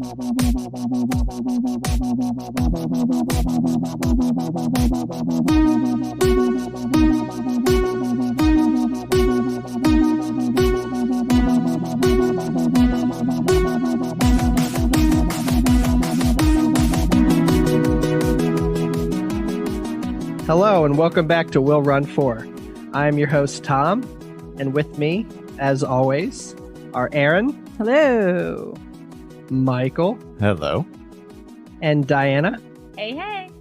Hello and welcome back to We'll Run 4. I'm your host, Tom, and with me, as always, are Erin. Hello. Michael. Hello. And Diana. Hey, hey.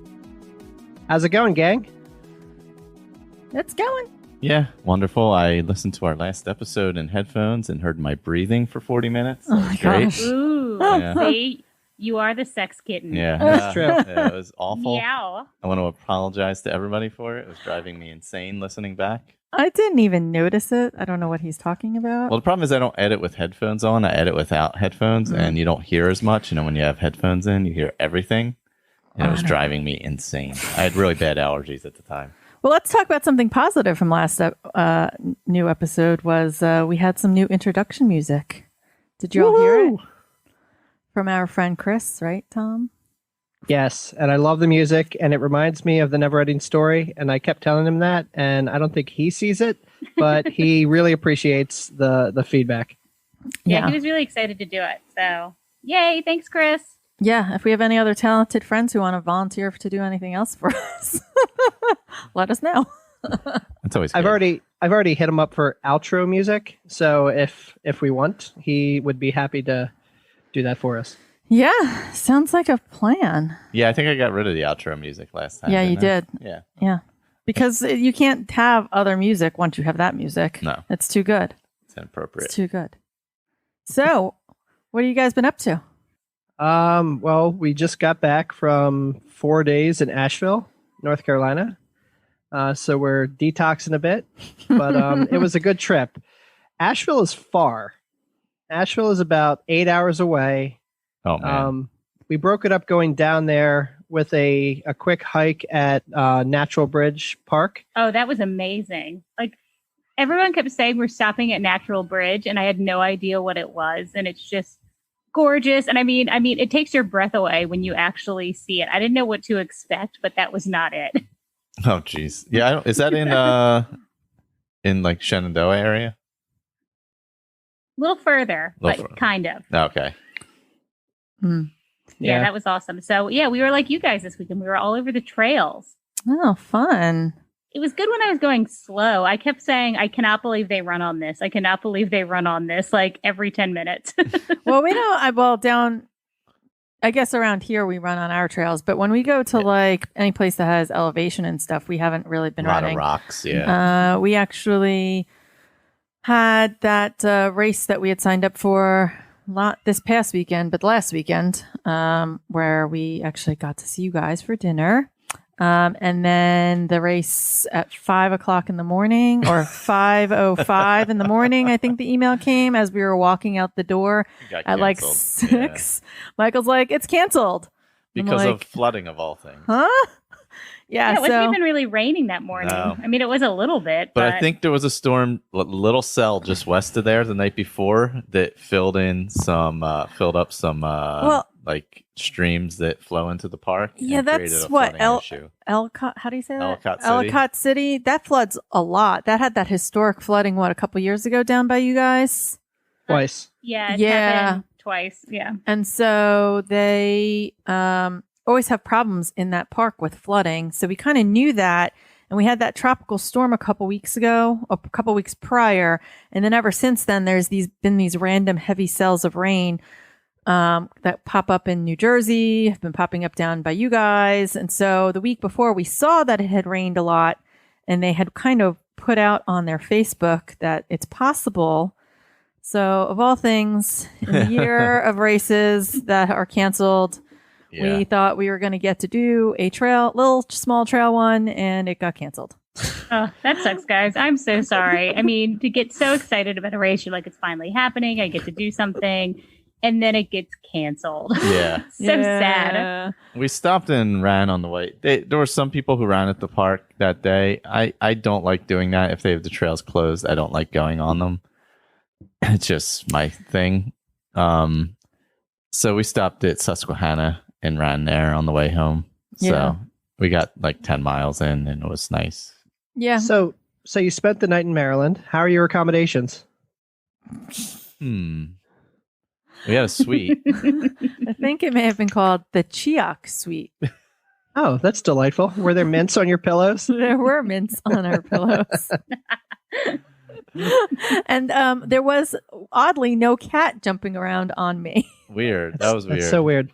How's it going, gang? It's going. Yeah, wonderful. I listened to our last episode in headphones and heard my breathing for 40 minutes. Oh my gosh. Ooh, Yeah. see? You are the sex kitten. Yeah, That's true. Yeah, it was awful. Meow. I want to apologize to everybody for it. It was driving me insane listening back. I didn't even notice it. I don't know what he's talking about. Well, the problem is I don't edit with headphones on. I edit without headphones, and you don't hear as much. You know, when you have headphones in, you hear everything. And it was driving me insane. I had really bad allergies at the time. Well, let's talk about something positive from last new episode was we had some new introduction music. Did you all hear it? From our friend Chris, right, Tom? Yes, and I love the music, and it reminds me of the Never-Ending Story, and I kept telling him that, and I don't think he sees it, but he really appreciates the feedback. Yeah, he was really excited to do it. So, yay. Thanks, Chris. Yeah, if we have any other talented friends who want to volunteer to do anything else for us, let us know. That's always good. I've already hit him up for outro music, so if we want, he would be happy to do that for us. Yeah, sounds like a plan. Yeah, I think I got rid of the outro music last time. Yeah, you didn't I? did. Yeah. Yeah, because you can't have other music once you have that music. No. It's too good. It's inappropriate. It's too good. So, what have you guys been up to? Well, we just got back from 4 days in Asheville, North Carolina. So we're detoxing a bit, but it was a good trip. Asheville is far. Asheville is about 8 hours away. Oh, man. We broke it up going down there with a quick hike at Natural Bridge Park. Oh, that was amazing. Like, everyone kept saying we're stopping at Natural Bridge, and I had no idea what it was. And it's just gorgeous. And I mean, it takes your breath away when you actually see it. I didn't know what to expect, but that was not it. Oh, geez. Yeah, is that in like Shenandoah area? A little further, but kind of. Okay. Yeah, that was awesome. So, yeah, we were like you guys this weekend. We were all over the trails. Oh, fun. It was good when I was going slow. I kept saying, I cannot believe they run on this. I cannot believe they run on this, like every 10 minutes. Well, we know, down, I guess around here we run on our trails, but when we go to like any place that has elevation and stuff, we haven't really been running. A lot of rocks, yeah. We actually had that race that we had signed up for not this past weekend, but last weekend, where we actually got to see you guys for dinner. And then the race at 5 o'clock in the morning or 5:05 in the morning, I think the email came as we were walking out the door at like 6. Yeah. Michael's like, it's canceled. Because of flooding of all things. Huh? Yeah, it wasn't even really raining that morning. No. I mean, it was a little bit. But I think there was a storm, little cell just west of there the night before that filled up some like streams that flow into the park. Yeah, that's what Ellicott. How do you say that? Ellicott City. That floods a lot. That had that historic flooding. A couple years ago down by you guys? Twice. Yeah. It happened twice. Yeah. And so they always have problems in that park with flooding. So we kind of knew that. And we had that tropical storm a couple weeks prior. And then ever since then, there's been these random heavy cells of rain that pop up in New Jersey, have been popping up down by you guys. And so the week before we saw that it had rained a lot and they had kind of put out on their Facebook that it's possible. So of all things, in the year of races that are canceled, we thought we were going to get to do a small trail one, and it got canceled. Oh, that sucks, guys. I'm so sorry. I mean, to get so excited about a race, you're like, it's finally happening. I get to do something. And then it gets canceled. Yeah. Sad. We stopped and ran on the way. There were some people who ran at the park that day. I don't like doing that. If they have the trails closed, I don't like going on them. It's just my thing. So we stopped at Susquehanna and ran there on the way home. Yeah. So we got like 10 miles in, and it was nice. Yeah. So you spent the night in Maryland. How are your accommodations? We had a suite. I think it may have been called the Chiak Suite. Oh, that's delightful. Were there mints on your pillows? There were mints on our pillows. And there was oddly no cat jumping around on me. Weird. That was weird. That's so weird.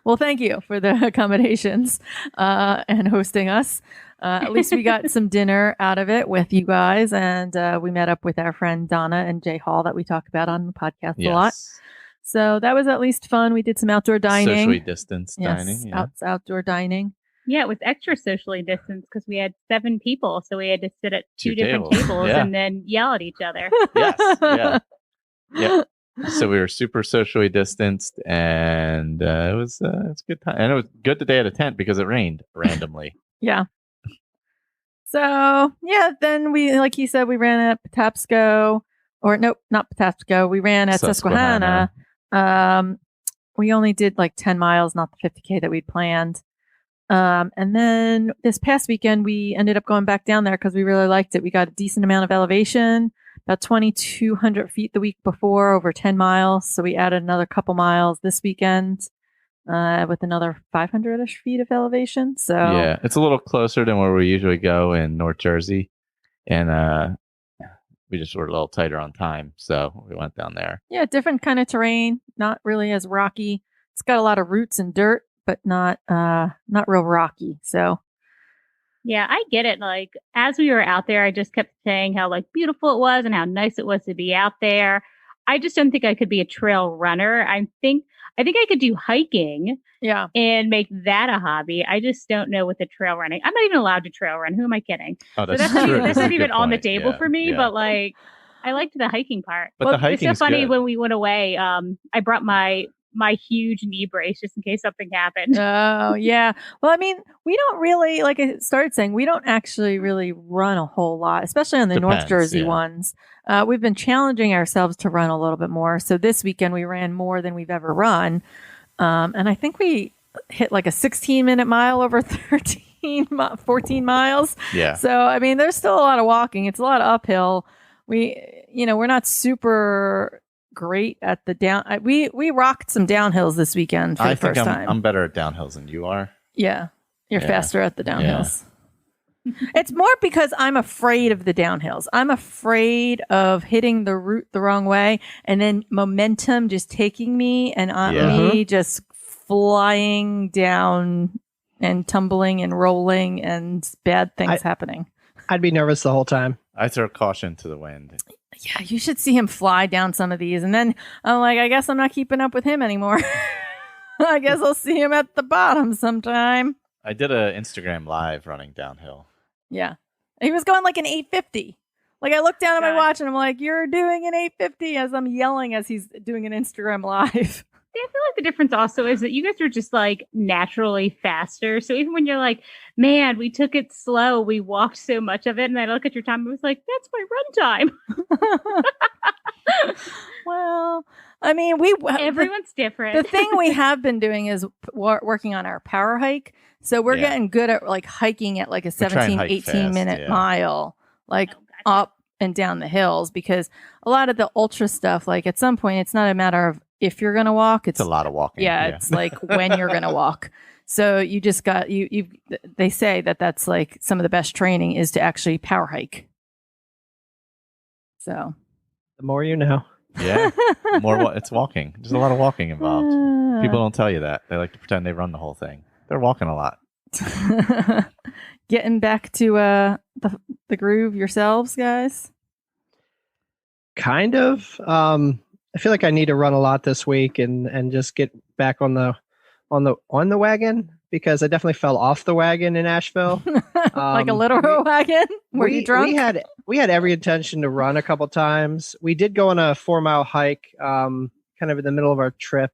Well, thank you for the accommodations and hosting us. At least we got some dinner out of it with you guys, and we met up with our friend Donna and Jay Hall that we talk about on the podcast a lot. So that was at least fun. We did some outdoor dining. Socially distanced dining. Yeah. Outdoor dining. Yeah, it was extra socially distanced because we had 7 people, so we had to sit at two different tables. tables Yeah. and then yell at each other. Yes. Yeah. Yeah. So we were super socially distanced, and it was a good time. And it was good that they had a tent because it rained randomly. Yeah. So yeah, then we, like he said, we ran at Patapsco, or nope, not Patapsco. We ran at Susquehanna. We only did like 10 miles, not the 50K that we'd planned. And then this past weekend, we ended up going back down there because we really liked it. We got a decent amount of elevation, about 2,200 feet the week before, over 10 miles. So we added another couple miles this weekend with another 500-ish feet of elevation. So yeah, it's a little closer than where we usually go in North Jersey. And we just were a little tighter on time. So we went down there. yeah, different kind of terrain, not really as rocky. It's got a lot of roots and dirt, but not real rocky. So Yeah, I get it. Like, as we were out there, I just kept saying how like beautiful it was and how nice it was to be out there. I just don't think I could be a trail runner. I think I could do hiking yeah. and make that a hobby. I just don't know with the trail running. I'm not even allowed to trail run. Who am I kidding? Oh, So that's that's true. not a even good on the point. table Yeah, for me. yeah. But like, I liked the hiking part. But the It's so hiking's funny good. when we went away. I brought my huge knee brace just in case something happened. Oh, yeah. Well, I mean, we don't really, like I started saying, we don't actually really run a whole lot, especially on the North Depends, Jersey yeah. ones. We've been challenging ourselves to run a little bit more. So this weekend we ran more than we've ever run. And I think we hit like a 16-minute mile over 14 miles. Yeah. So, I mean, there's still a lot of walking. It's a lot of uphill. We're not super great at the down. We rocked some downhills this weekend for I the think first time. I'm better at downhills than you are. Yeah. You're Yeah. faster at the downhills. It's more because I'm afraid of the downhills. I'm afraid of hitting the route the wrong way and then momentum just taking me and me just flying down and tumbling and rolling and bad things happening. I'd be nervous the whole time. I throw caution to the wind. Yeah, you should see him fly down some of these. And then I'm like, I guess I'm not keeping up with him anymore. I guess I'll see him at the bottom sometime. I did a Instagram live running downhill. Yeah. He was going like an 850. Like I looked down at my God. watch and I'm like, you're doing an 850 as I'm yelling as he's doing an Instagram live. I feel like the difference also is that you guys are just like naturally faster. So even when you're like, man, we took it slow, we walked so much of it, and I look at your time, I was like, that's my run time. Well, I mean, Everyone's different. the thing we have been doing is working on our power hike. So we're getting good at like hiking at like a We try and 17, hike 18 fast, minute yeah. mile, like Oh, gotcha. up and down the hills, because a lot of the ultra stuff, like at some point, it's not a matter of if you're going to walk. It's a lot of walking. Yeah, it's like when you're going to walk. So you just got, they say that that's like some of the best training is to actually power hike. So. The more you know. Yeah. It's walking. There's a lot of walking involved. People don't tell you that. They like to pretend they run the whole thing. They're walking a lot. Getting back to the groove yourselves, guys. Kind of. I feel like I need to run a lot this week and just get back on the wagon, because I definitely fell off the wagon in Asheville. Like a literal wagon? Were you drunk? We had every intention to run a couple times. We did go on a 4-mile hike, kind of in the middle of our trip,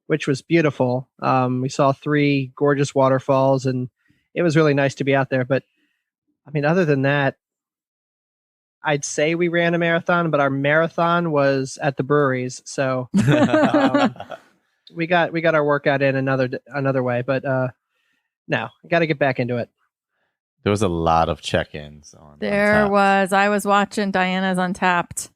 which was beautiful. We saw 3 gorgeous waterfalls, and it was really nice to be out there. But I mean, other than that, I'd say we ran a marathon, but our marathon was at the breweries. So we got our workout in another way. But no, got to get back into it. There was a lot of check-ins on. There Untappd. was. I was watching Diana's Untapped.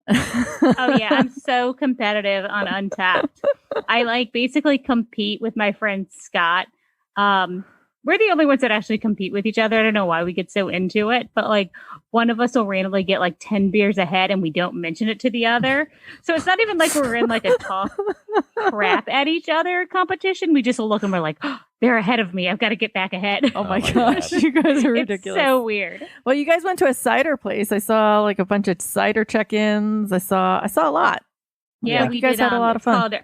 Oh yeah, I'm so competitive on Untapped. I basically compete with my friend Scott. We're the only ones that actually compete with each other. I don't know why we get so into it, but one of us will randomly get 10 beers ahead and we don't mention it to the other. So it's not even like we're in a talk crap at each other competition. We just look and we're like, oh, they're ahead of me. I've got to get back ahead. Oh my gosh, you guys are ridiculous. It's so weird. Well, you guys went to a cider place. I saw a bunch of cider check-ins. I saw a lot. Yeah, you guys had a lot of fun.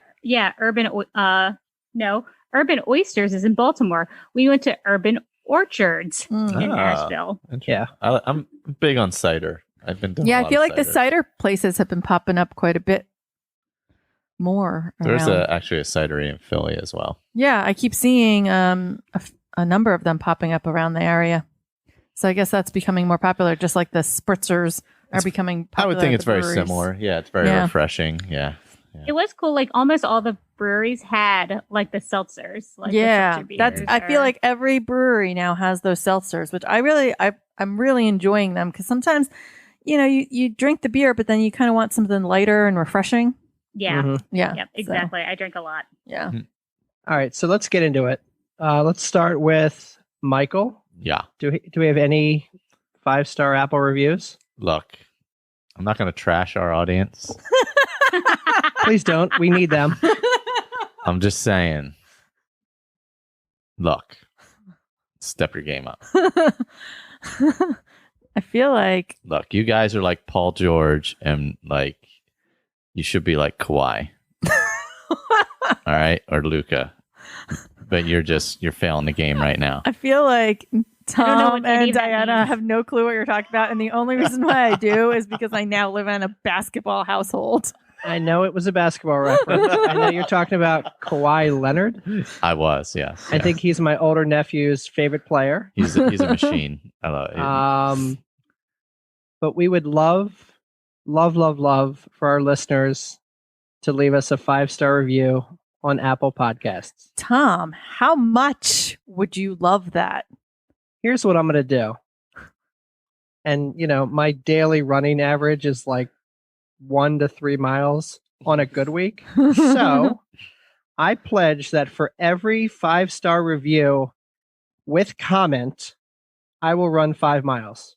Urban Oysters is in Baltimore. We went to Urban Orchards in Asheville. Yeah. I'm big on cider. I've been doing I feel like the cider places have been popping up quite a bit more. There's around. actually a cidery in Philly as well. Yeah, I keep seeing a number of them popping up around the area. So I guess that's becoming more popular, just like the spritzers are becoming popular. I would think at it's the very breweries. similar. Yeah, it's very refreshing. Yeah. It was cool. Almost all the breweries had the seltzers. The seltzer that's. beers I feel like every brewery now has those seltzers, which I'm really enjoying them because sometimes, you drink the beer, but then you kind of want something lighter and refreshing. Yeah. Mm-hmm. Yeah. Yep, exactly. I drink a lot. Yeah. All right, so let's get into it. Let's start with Michael. Yeah. Do we have any 5-star Apple reviews? Look, I'm not going to trash our audience. Please don't. We need them. I'm just saying. Look, step your game up. I feel like Look, you guys are like Paul George, and you should be like Kawhi. All right, or Luca. But you're failing the game right now. I feel like Tom what any and of that Diana means. have no clue what you're talking about, and the only reason why I do is because I now live in a basketball household. I know it was a basketball reference. I know you're talking about Kawhi Leonard. I was, yes. I think he's my older nephew's favorite player. he's a machine. I love it. But we would love for our listeners to leave us a 5-star review on Apple Podcasts. Tom, how much would you love that? Here's what I'm going to do. And, my daily running average is 1 to 3 miles on a good week. So I pledge that for every 5-star review with comment, I will run 5 miles.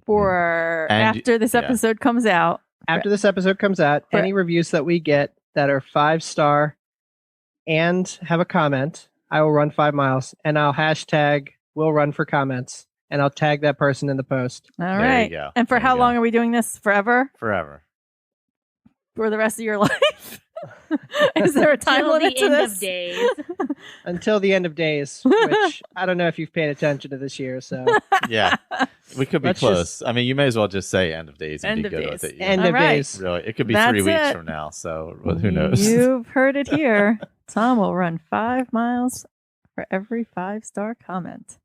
For And- after this episode comes out. After this episode comes out, For- any reviews that we get that are 5-star and have a comment, I will run 5 miles, and I'll hashtag will run for comments, and I'll tag that person in the post. All There right. you go. And for There you how go. long are we doing this? Forever? Forever. For the rest of your life? Is there a time Till limit the to end this? of days. Until the end of days, which I don't know if you've paid attention to this year. So Yeah. We could be Let's close. I mean, you may as well just say end of days and End be of good days. with it. end All of right. days. Really, it could be That's 3 weeks it. from now. So who knows? You've heard it here. Tom will run 5 miles for every 5-star comment.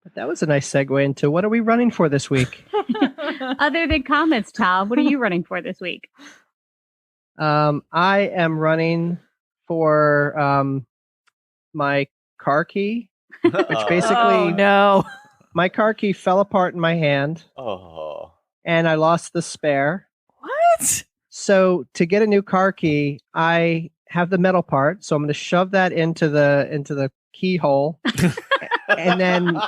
But that was a nice segue into what are we running for this week? Other than comments, Tom, what are you running for this week? I am running for my car key. Which basically- Oh, no. My car key fell apart in my hand, Oh. and I lost the spare. What? So to get a new car key, I have the metal part, so I'm going to shove that into the keyhole. And then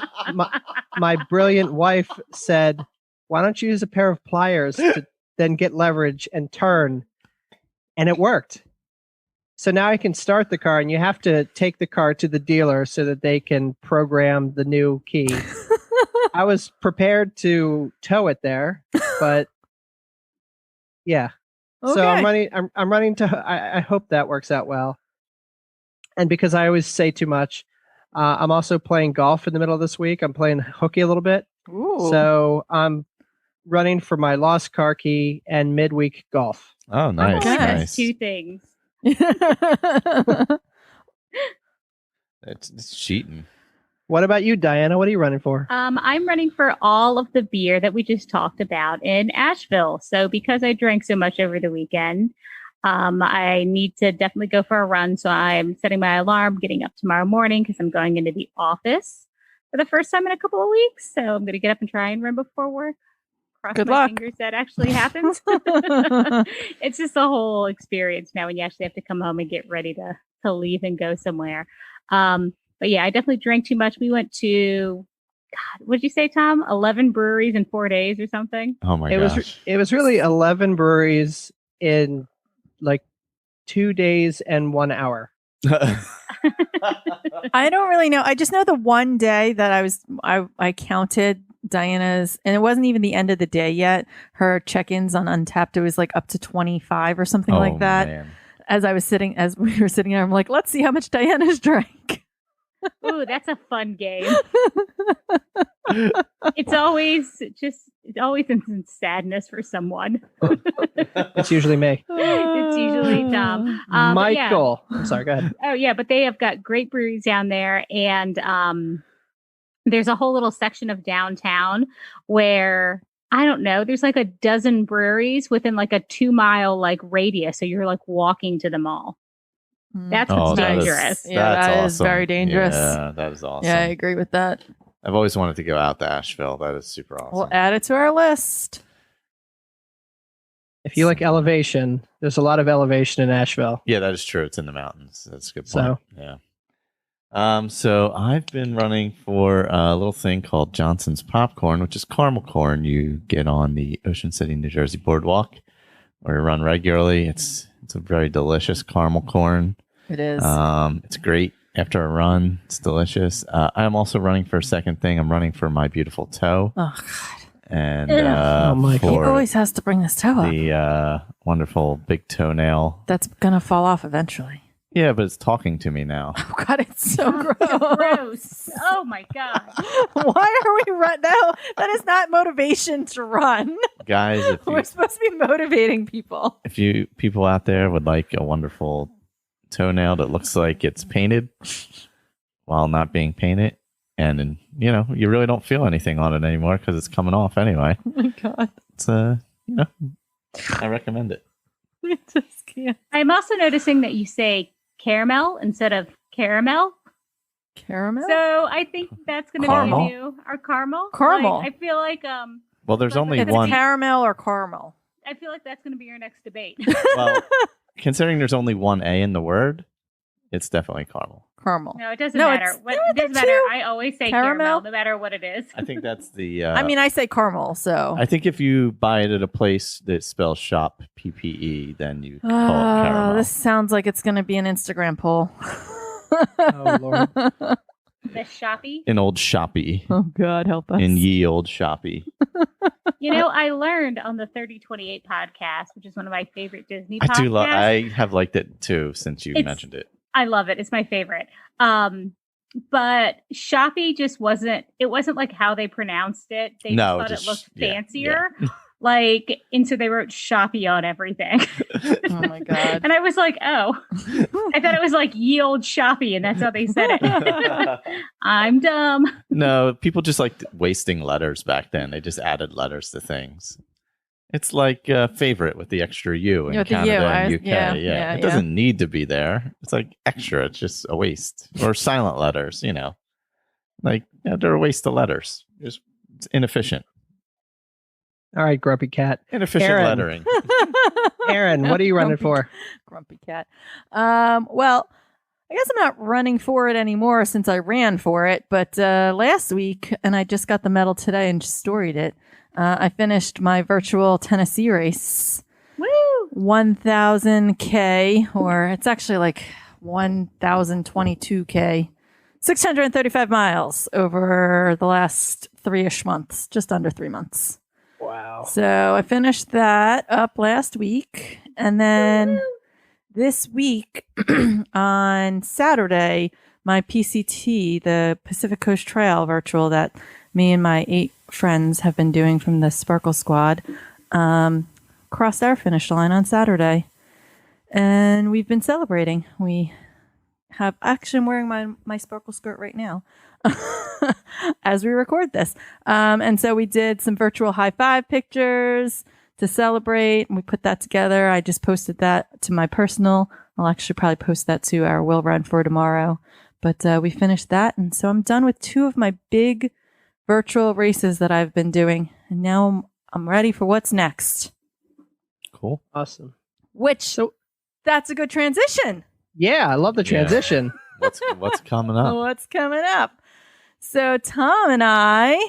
my brilliant wife said, "Why don't you use a pair of pliers to then get leverage and turn?" And it worked. So now I can start the car, and you have to take the car to the dealer so that they can program the new key. I was prepared to tow it there, but yeah. Okay. So I'm running to. I hope that works out well. And because I always say too much, I'm also playing golf in the middle of this week. I'm playing hooky a little bit, Ooh. so I'm running for my lost car key and midweek golf. Oh, nice. Okay. Nice. 2 things. It's cheating. What about you, Diana? What are you running for? I'm running for all of the beer that we just talked about in Asheville. So because I drank so much over the weekend, I need to definitely go for a run. So I'm setting my alarm, getting up tomorrow morning because I'm going into the office for the first time in a couple of weeks. So I'm going to get up and try and run before work. Cross Good my luck. fingers that actually happens. It's just a whole experience now when you actually have to come home and get ready to leave and go somewhere. But yeah, I definitely drank too much. We went to, God, what did you say, Tom? 11 breweries in 4 days or something? Oh my It gosh. was really 11 breweries in like 2 days and 1 hour. I don't really know. I just know the one day that I counted Diana's, and it wasn't even the end of the day yet. Her check-ins on Untapped, it was like up to 25 or something like that. Man. As we were sitting there, I'm like, let's see how much Diana's drank. Ooh, that's a fun game. It's always instant sadness for someone. It's usually me. It's usually Tom. Yeah. Michael. I'm sorry, go ahead. Oh yeah, but they have got great breweries down there, and there's a whole little section of downtown where I don't know, there's like a dozen breweries within like a 2-mile like radius, so you're like walking to them all. That's what's dangerous. That is awesome. very dangerous. Yeah, that is awesome. Yeah, I agree with that. I've always wanted to go out to Asheville. That is super awesome. We'll add it to our list. If you like elevation, there's a lot of elevation in Asheville. Yeah, that is true. It's in the mountains. That's a good So- point. Yeah. So I've been running for a little thing called Johnson's Popcorn, which is caramel corn you get on the Ocean City, New Jersey boardwalk, where we run regularly. It's a very delicious caramel corn. It is. It's great after a run. It's delicious. I'm also running for a second thing. I'm running for my beautiful toe. Oh, God. And Oh, Michael. He for always has to bring this toe up. the wonderful big toenail. That's going to fall off eventually. Yeah, but it's talking to me now. Oh, God, it's so gross. Gross. Oh my God. Why are we run? No, that is not motivation to run. Guys, We're supposed to be motivating people. if you people out there would like a wonderful toenail that looks like it's painted while not being painted, and then, you really don't feel anything on it anymore because it's coming off anyway. Oh, my God. It's I recommend it. I just can't. I'm also noticing that you say caramel instead of caramel. Caramel? So I think that's going to be Caramel? new. Or caramel. Caramel. Like, I feel like Well, there's only it's one. caramel or caramel. I feel like that's going to be your next debate. Well, considering there's only one A in the word, it's definitely caramel. Caramel. No, it doesn't No, matter. it's- What no, it doesn't they're matter. two. I always say Caramel? caramel, no matter what it is. I think that's the. I mean, I say caramel, so. I think if you buy it at a place that spells shop PPE, then you call it caramel. This sounds like it's going to be an Instagram poll. Oh, Lord. The shoppy. In old shoppy. Oh, God, help us. In ye old shoppy. I learned on the 3028 podcast, which is one of my favorite Disney podcasts. I have liked it too since you mentioned it. I love it. It's my favorite. But shoppy just wasn't like how they pronounced it. They No, thought just- it looked yeah, fancier. And so they wrote shoppy on everything. Oh, my God. And I was like, oh, I thought it was like ye old shoppy, and that's how they said it. I'm dumb. No, people just liked wasting letters back then. They just added letters to things. It's like favorite with the extra U in Yeah, with the Canada U, and UK. yeah, It yeah. doesn't need to be there. It's like extra. It's just a waste. Or silent letters, Like, they're a waste of letters. It's inefficient. All right, Grumpy Cat. Inefficient Erin. lettering. Aaron, what are you running for? Grumpy cat. Well, I guess I'm not running for it anymore since I ran for it. But last week, and I just got the medal today and just storied it, I finished my virtual Tennessee race. Woo! 1,000K, or it's actually like 1,022K. 635 miles over the last 3-ish months, just under 3 months. Wow. So I finished that up last week. And then this week on Saturday, my PCT, the Pacific Coast Trail virtual that me and my 8 friends have been doing from the Sparkle Squad, crossed our finish line on Saturday. And we've been celebrating. We I'm wearing my sparkle skirt right now as we record this. And so we did some virtual high five pictures to celebrate, and we put that together. I just posted that to my personal. I'll actually probably post that to our Will Run for tomorrow. But we finished that, and so I'm done with 2 of my big virtual races that I've been doing, and now I'm ready for what's next. Cool. Awesome. That's a good transition. Yeah, I love the transition. What's coming up? What's coming up? So Tom and I,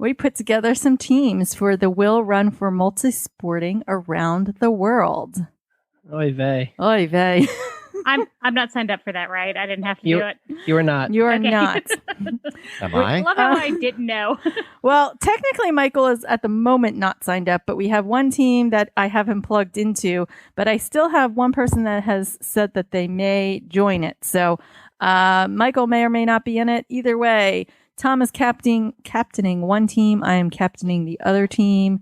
we put together some teams for the Will Run for Multisporting around the world. Oy vey. Oy vey. I'm not signed up for that, right? I didn't have to do it. You are not. You are Okay. not. Am I? I love how I didn't know. Well, technically, Michael is at the moment not signed up, but we have one team that I haven't plugged into, but I still have one person that has said that they may join it. So Michael may or may not be in it. Either way, Tom is captaining one team. I am captaining the other team.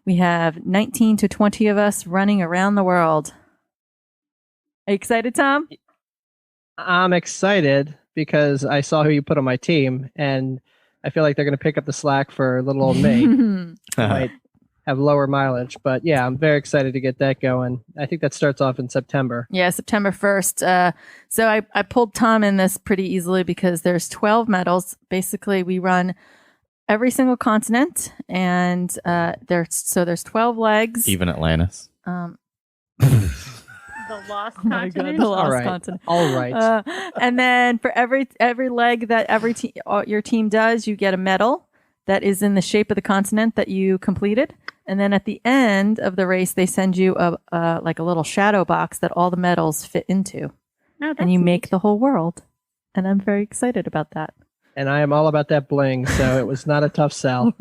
We have 19 to 20 of us running around the world. Are you excited, Tom? I'm excited because I saw who you put on my team, and I feel like they're going to pick up the slack for little old me. Might have lower mileage, but yeah, I'm very excited to get that going. I think that starts off in September. Yeah, September 1st. So I pulled Tom in this pretty easily because there's 12 medals. Basically, we run every single continent, and there's 12 legs. Even Atlantis. The lost Oh my God, continent. the lost All right. continent. All right. And then for every leg that your team does, you get a medal that is in the shape of the continent that you completed. And then at the end of the race, they send you a little shadow box that all the medals fit into, Oh, that's and you neat. make the whole world. And I'm very excited about that. And I am all about that bling, so it was not a tough sell.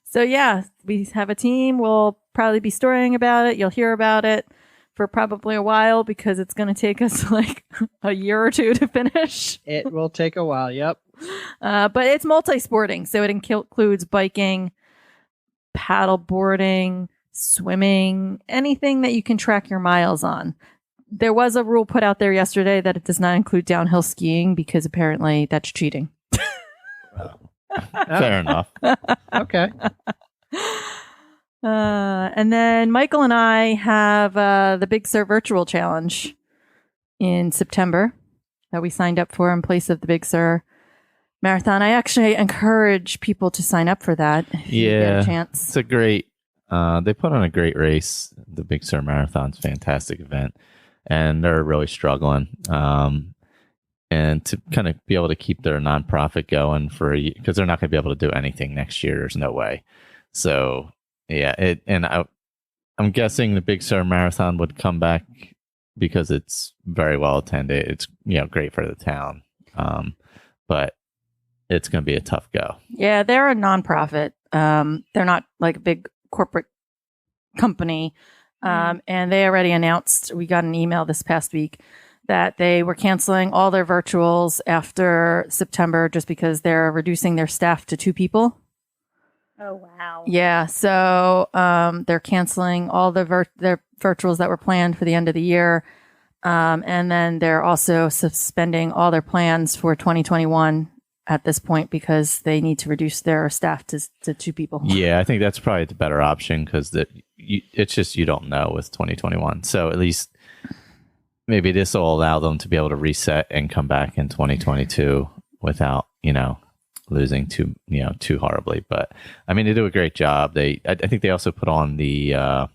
So yeah, we have a team. We'll probably be storying about it. You'll hear about it for probably a while because it's going to take us like a year or 2 to finish. It will take a while. Yep. But it's multi-sporting, so it includes biking, paddle boarding, swimming, anything that you can track your miles on. There was a rule put out there yesterday that it does not include downhill skiing because apparently that's cheating. Fair enough. Okay. And then Michael and I have the Big Sur Virtual Challenge in September that we signed up for in place of the Big Sur Marathon. I actually encourage people to sign up for that if you get a chance. It's a great, they put on a great race. The Big Sur Marathon's a fantastic event, and they're really struggling. And to kind of be able to keep their nonprofit going for a year, because they're not going to be able to do anything next year. There's no way. So, yeah, I'm guessing the Big Sur Marathon would come back because it's very well attended. It's great for the town, but it's going to be a tough go. Yeah, they're a nonprofit. They're not like a big corporate company. And they already announced, we got an email this past week that they were canceling all their virtuals after September just because they're reducing their staff to 2 people. Oh, wow. Yeah, so they're canceling all their virtuals that were planned for the end of the year. And then they're also suspending all their plans for 2021 at this point because they need to reduce their staff to 2 people. Yeah, I think that's probably the better option because it's just you don't know with 2021. So at least maybe this will allow them to be able to reset and come back in 2022 without, losing too horribly. But I mean, they do a great job. I think they also put on the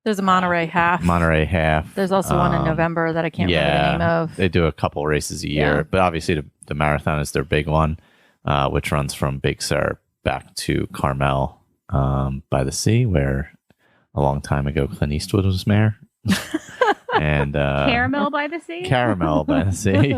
There's a Monterey half. There's also one in November that I can't remember the name of. They do a couple races a year, Yeah. but obviously the marathon is their big one, which runs from Big Sur back to Carmel by the sea, where a long time ago Clint Eastwood was mayor. And Caramel by the sea? Caramel by the sea.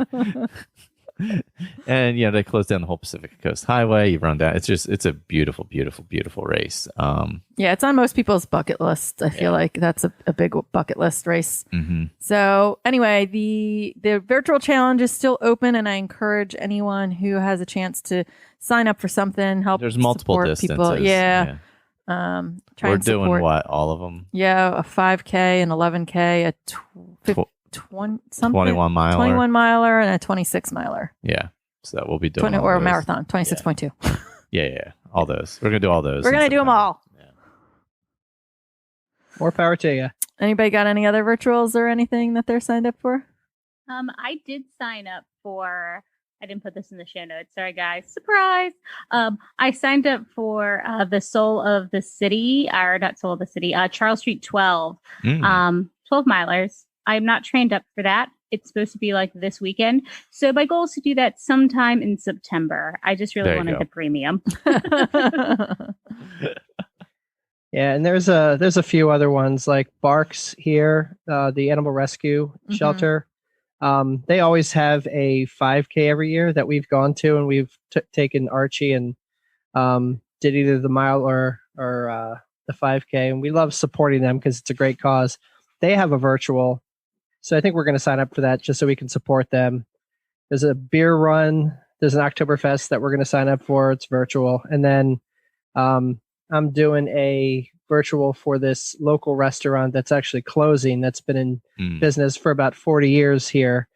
And they close down the whole Pacific Coast Highway. You run down. It's a beautiful, beautiful, beautiful race. Yeah, it's on most people's bucket list. I feel like that's a big bucket list race. Mm-hmm. So anyway, the virtual challenge is still open, and I encourage anyone who has a chance to sign up for something. Help. There's multiple support distances. people. Yeah. Try We're and doing support, what? All of them? Yeah, a 5K, an 11K, a something 21 miler. 21 miler and a 26 miler. Yeah. So we'll be doing or a those. marathon, 26.2. Yeah. All those. We're going to do all those. We're going to do them all. Yeah. More power to you. Anybody got any other virtuals or anything that they're signed up for? I did sign up for. I didn't put this in the show notes. Sorry, guys. Surprise. I signed up for the Soul of the City, or not Soul of the City, Charles Street 12, 12 milers. I'm not trained up for that. It's supposed to be like this weekend. So my goal is to do that sometime in September. I just really wanted the premium. Yeah, and there's a few other ones like Barks here, the animal rescue shelter. They always have a 5K every year that we've gone to, and we've taken Archie and did either the mile or the 5K, and we love supporting them because it's a great cause. They have a virtual, so I think we're going to sign up for that just so we can support them. There's a beer run. There's an Oktoberfest that we're going to sign up for. It's virtual, and then I'm doing a virtual for this local restaurant that's actually closing. That's been in business for about 40 years here.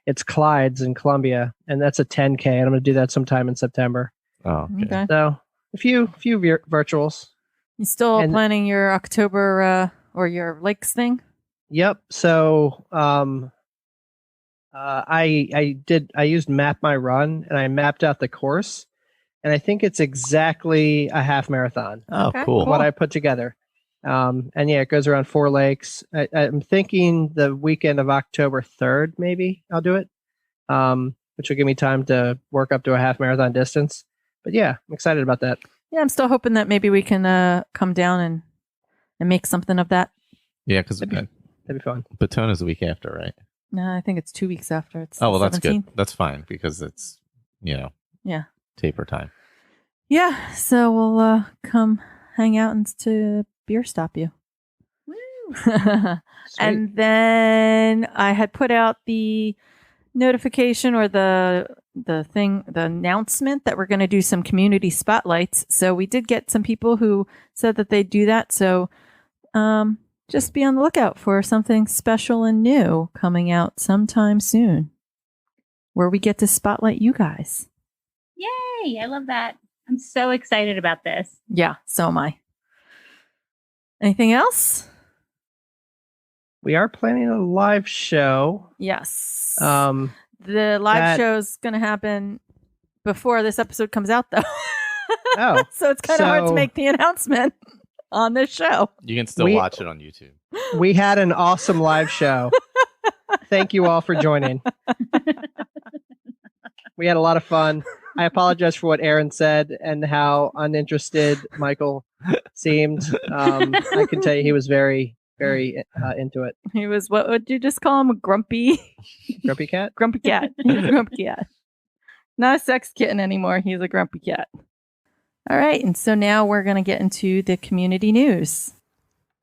It's Clyde's in Columbia, and that's a 10K. And I'm going to do that sometime in September. Oh, okay. So a few virtuals. You still planning your October or your lakes thing? Yep. So I used Map My Run, and I mapped out the course. And I think it's exactly a half marathon. Oh, cool. What I put together. And yeah, it goes around 4 lakes. I'm thinking the weekend of October 3rd, maybe I'll do it, which will give me time to work up to a half marathon distance. But yeah, I'm excited about that. Yeah, I'm still hoping that maybe we can come down and make something of that. Yeah, because that'd be fun. Baton is the week after, right? No, I think it's 2 weeks after. It's that's 17th. good. That's fine because it's, taper time. Yeah, so we'll come hang out and to beer stop you. Woo! And then I had put out the notification or the announcement that we're going to do some community spotlights. So we did get some people who said that they'd do that. So just be on the lookout for something special and new coming out sometime soon where we get to spotlight you guys. Yay! I love that. I'm so excited about this. Yeah, so am I. Anything else? We are planning a live show. Yes. The live show is going to happen before this episode comes out, though. Oh. So it's kind of hard to make the announcement on this show. You can still watch it on YouTube. We had an awesome live show. Thank you all for joining. We had a lot of fun. I apologize for what Erin said and how uninterested Michael seemed. I can tell you he was very, very into it. He was, what would you just call him? A grumpy cat? Grumpy cat. He's a grumpy cat. Not a sex kitten anymore. He's a grumpy cat. All right. And so now we're going to get into the community news.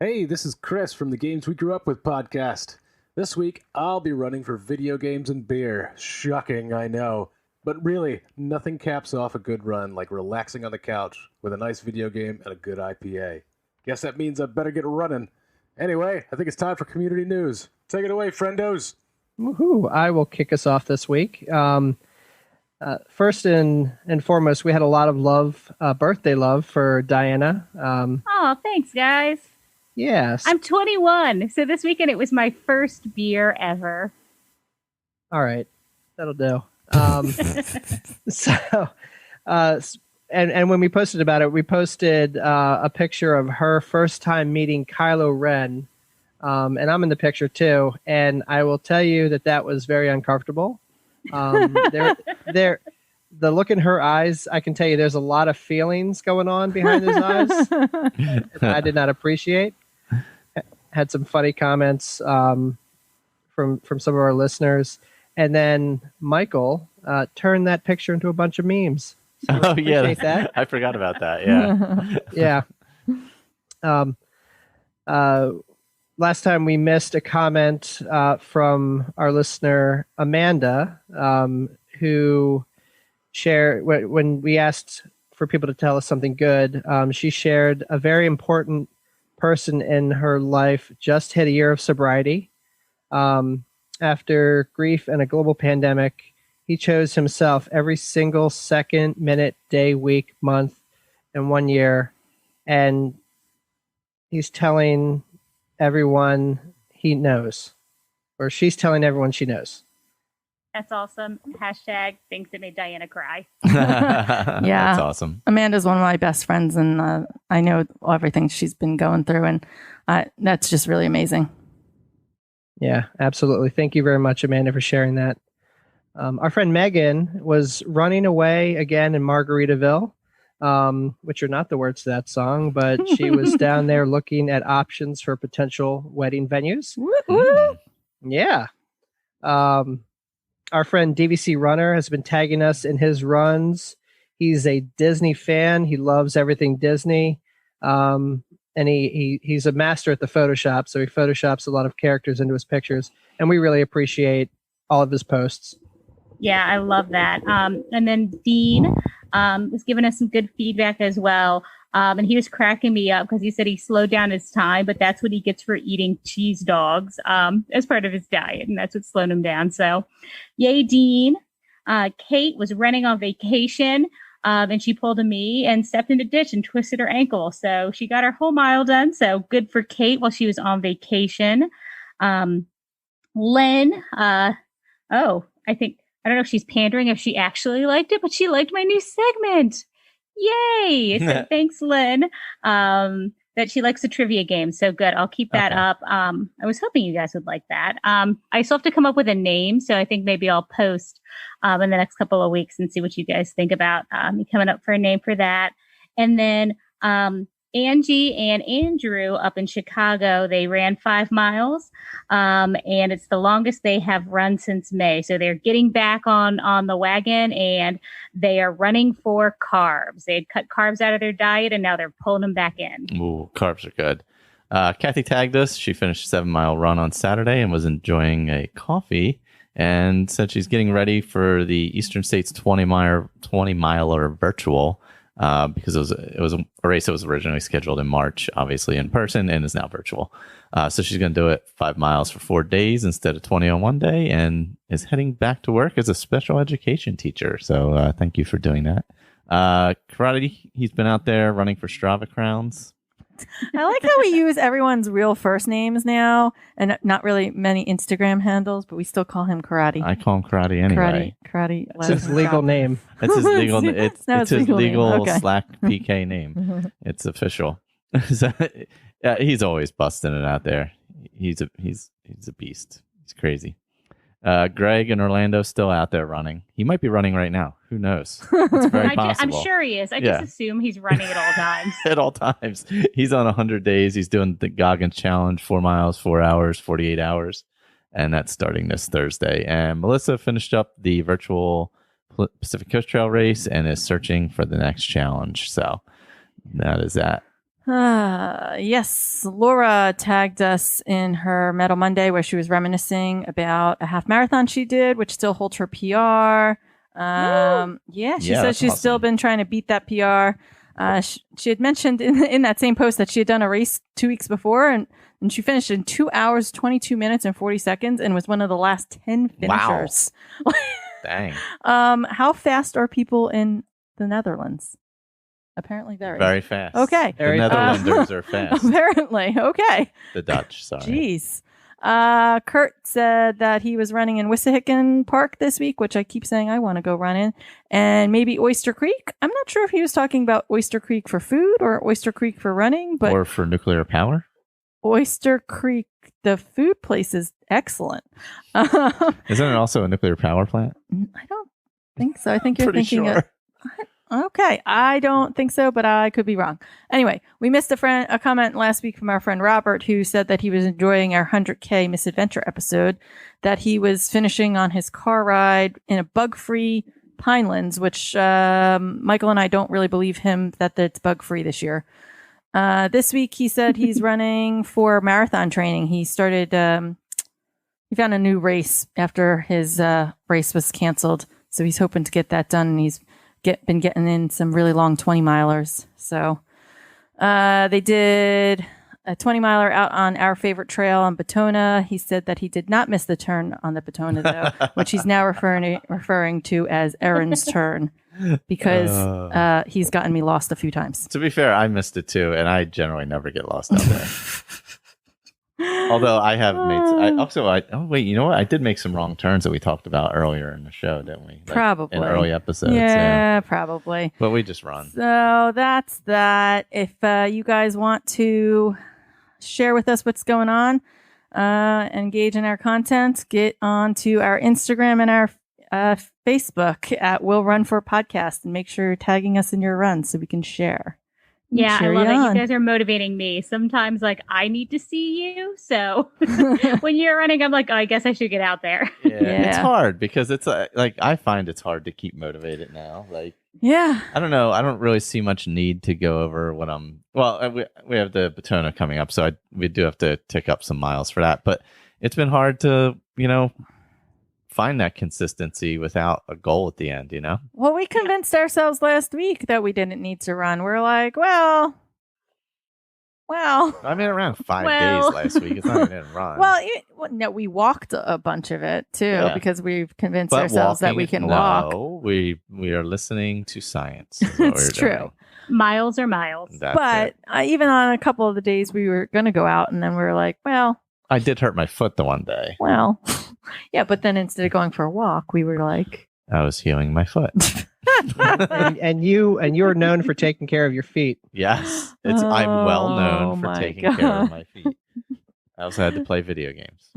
Hey, this is Chris from the Games We Grew Up With podcast. This week, I'll be running for video games and beer. Shocking, I know. But really, nothing caps off a good run like relaxing on the couch with a nice video game and a good IPA. Guess that means I better get running. Anyway, I think it's time for community news. Take it away, friendos. Woohoo! I will kick us off this week. First and foremost, we had a lot of love, birthday love for Diana. Oh, thanks, guys. Yes. I'm 21, so this weekend it was my first beer ever. All right. That'll do. And when we posted about it, we posted a picture of her first time meeting Kylo Ren, and I'm in the picture too. And I will tell you that was very uncomfortable. The look in her eyes, I can tell you, there's a lot of feelings going on behind those eyes. I did not appreciate. Had some funny comments from some of our listeners. And then Michael turned that picture into a bunch of memes. So that. I forgot about that. Yeah. Yeah. Last time we missed a comment from our listener Amanda, who shared when we asked for people to tell us something good. She shared a very important person in her life just hit a year of sobriety. after grief and a global pandemic, he chose himself every single second, minute, day, week, month, and 1 year. And he's telling everyone he knows, or she's telling everyone she knows. That's awesome. Hashtag things that made Diana cry. Yeah. That's awesome. Amanda's one of my best friends, and I know everything she's been going through, and that's just really amazing. Yeah, absolutely. Thank you very much, Amanda, for sharing that. Our friend Megan was running away again in Margaritaville, which are not the words to that song, but she was down there looking at options for potential wedding venues. Yeah. Our friend DVC Runner has been tagging us in his runs. He's a Disney fan. He loves everything Disney. And he's a master at the Photoshop, so he Photoshops a lot of characters into his pictures, and we really appreciate all of his posts. Yeah, I love that. And then Dean was giving us some good feedback as well. And he was cracking me up because he said he slowed down his time, but that's what he gets for eating cheese dogs as part of his diet. And that's what slowed him down. So yay, Dean. Kate was running on vacation and she pulled a me and stepped in a ditch and twisted her ankle. So she got her whole mile done. So good for Kate while she was on vacation. Len, I don't know if she's pandering, if she actually liked it, but she liked my new segment. Yay! So thanks, Lynn, that she likes the trivia game. So good. I'll keep that up. I was hoping you guys would like that. I still have to come up with a name, so I think maybe I'll post in the next couple of weeks and see what you guys think about me coming up for a name for that. And then Angie and Andrew up in Chicago, they ran 5 miles, and it's the longest they have run since May. So they're getting back on the wagon, and they are running for carbs. They had cut carbs out of their diet, and now they're pulling them back in. Ooh, carbs are good. Kathy tagged us. She finished a 7-mile run on Saturday and was enjoying a coffee, and said she's getting ready for the Eastern States 20-miler virtual. Because it was a race that was originally scheduled in March, obviously in person, and is now virtual. So she's going to do it 5 miles for 4 days instead of 20 on one day, and is heading back to work as a special education teacher. So thank you for doing that. Karate, he's been out there running for Strava crowns. I like how we use everyone's real first names now, and not really many Instagram handles, but we still call him Karate. I call him Karate anyway. Karate. It's his legal name. It's his legal. It's his legal okay. Slack PK name. It's official. So, yeah, he's always busting it out there. He's a beast. He's crazy. Greg in Orlando still out there running. He might be running right now. Who knows? It's very possible. I'm sure he is. I just assume he's running at all times. At all times. He's on 100 days. He's doing the Goggins Challenge, 4 miles, 4 hours, 48 hours. And that's starting this Thursday. And Melissa finished up the virtual Pacific Coast Trail race and is searching for the next challenge. So that is that. Yes, Laura tagged us in her Metal Monday where she was reminiscing about a half marathon she did, which still holds her PR. She says she's still been trying to beat that PR. She had mentioned in that same post that she had done a race 2 weeks before, and she finished in 2 hours, 22 minutes, and 40 seconds, and was one of the last 10 finishers. Wow. Dang. How fast are people in the Netherlands? Apparently very fast. Okay. The Netherlanders are fast. Apparently. Okay. The Dutch, sorry. Jeez. Kurt said that he was running in Wissahickon Park this week, which I keep saying I want to go run in, and maybe Oyster Creek. I'm not sure if he was talking about Oyster Creek for food or Oyster Creek for running, but or for nuclear power. Oyster Creek, the food place is excellent. Isn't it also a nuclear power plant? I don't think so. I think you're Pretty thinking sure. Okay, I don't think so, but I could be wrong. Anyway, we missed a comment last week from our friend Robert, who said that he was enjoying our 100K Misadventure episode, that he was finishing on his car ride in a bug-free Pinelands, which Michael and I don't really believe him that it's bug-free this year. This week, he said he's running for marathon training. He started, he found a new race after his race was canceled, so he's hoping to get that done, and he's been getting in some really long 20-milers. So they did a 20 miler out on our favorite trail on Batona. He said that he did not miss the turn on the Batona, though, which he's now referring to as Erin's turn because he's gotten me lost a few times. To be fair, I missed it too, and I generally never get lost out there. Although I have made, wait, you know what? I did make some wrong turns that we talked about earlier in the show, didn't we? Like, probably. In early episodes. Yeah, probably. But we just run. So that's that. If you guys want to share with us what's going on, engage in our content, get onto our Instagram and our Facebook at Will Run For Podcast and make sure you're tagging us in your runs so we can share. Yeah, I love it. On. You guys are motivating me. Sometimes, like, I need to see you. So when you're running, I'm like, oh, I guess I should get out there. Yeah. It's hard because it's like I find it's hard to keep motivated now. Like, yeah, I don't know. I don't really see much need to go over what I'm. Well, we have the Batona coming up, so we do have to tick up some miles for that. But it's been hard to, find that consistency without a goal at the end, Well, we convinced ourselves last week that we didn't need to run. We're like, well. I made around 5 days last week. It's not even a run. Well, no, we walked a bunch of it too because we've convinced ourselves that we can walk. No, we are listening to science. It's true. Doing. Miles are miles. But even on a couple of the days we were going to go out, and then we were like, well. I did hurt my foot the one day. Well, yeah, but then instead of going for a walk, we were like, I was healing my foot. and you're known for taking care of your feet. Yes, I'm well known for taking care of my feet. I also had to play video games.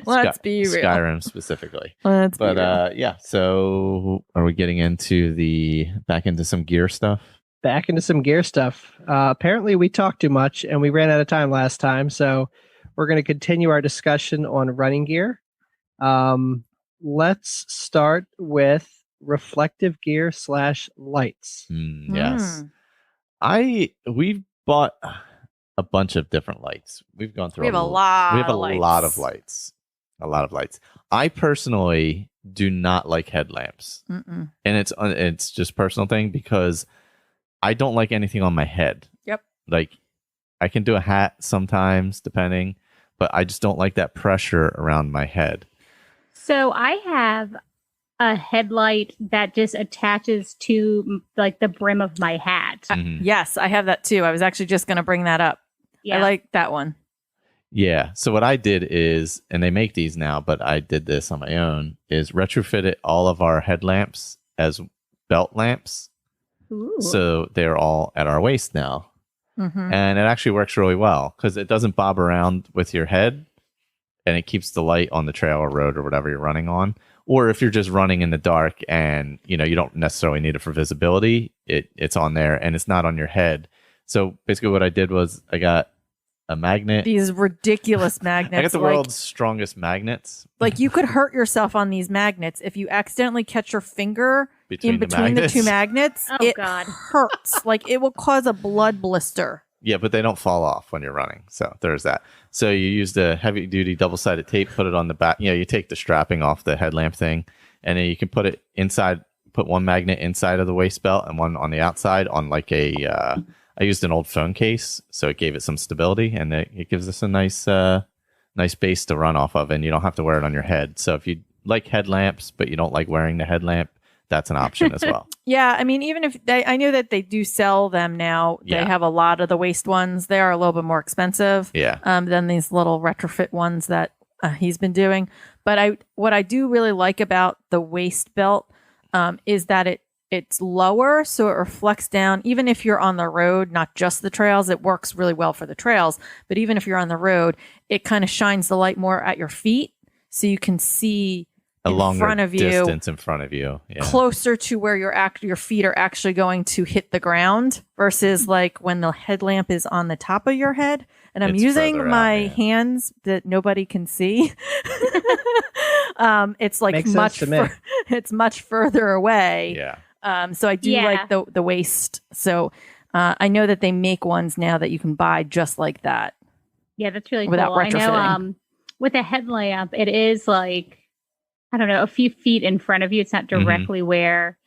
Let's be real. Skyrim specifically. Let's be real. Yeah. So, are we getting back into some gear stuff? Back into some gear stuff. Apparently, we talked too much and we ran out of time last time. So we're going to continue our discussion on running gear. Let's start with reflective gear / lights. Yes. We've bought a bunch of different lights. We've gone through. We have a lot of lights. A lot of lights. I personally do not like headlamps, and it's just a personal thing because I don't like anything on my head. Yep. Like, I can do a hat sometimes, depending, but I just don't like that pressure around my head. So I have a headlight that just attaches to, like, the brim of my hat. Yes, I have that too. I was actually just going to bring that up. Yeah. I like that one. Yeah. So what I did is, and they make these now, but I did this on my own, is retrofitted all of our headlamps as belt lamps. Ooh. So they're all at our waist now. And it actually works really well because it doesn't bob around with your head and it keeps the light on the trail or road or whatever you're running on. Or if you're just running in the dark and you don't necessarily need it for visibility, it's on there and it's not on your head. So basically what I did was I got a magnet. These ridiculous magnets. I got the world's strongest magnets. Like, you could hurt yourself on these magnets if you accidentally catch your finger in between the two magnets. Oh, God. Hurts. Like, it will cause a blood blister. Yeah, but they don't fall off when you're running. So there's that. So you use the heavy duty double-sided tape, put it on the back. You take the strapping off the headlamp thing, and then you can put it inside, put one magnet inside of the waist belt and one on the outside on like I used an old phone case, so it gave it some stability, and it gives us a nice base to run off of, and you don't have to wear it on your head. So if you like headlamps, but you don't like wearing the headlamp, that's an option as well. Yeah, I mean, even if I know that they do sell them now. They have a lot of the waist ones. They are a little bit more expensive than these little retrofit ones that he's been doing. But what I do really like about the waist belt is that it's lower, so it reflects down. Even if you're on the road, not just the trails, it works really well for the trails. But even if you're on the road, it kind of shines the light more at your feet, so you can see a longer distance in front of you, closer to where your feet are actually going to hit the ground. Versus like when the headlamp is on the top of your head, and I'm using my hands that nobody can see. It's like it's much further away. Yeah. So I do like the waist. So I know that they make ones now that you can buy just like that. Yeah, that's really without cool. retrofitting. I know with a headlamp, it is like, I don't know, a few feet in front of you. It's not directly where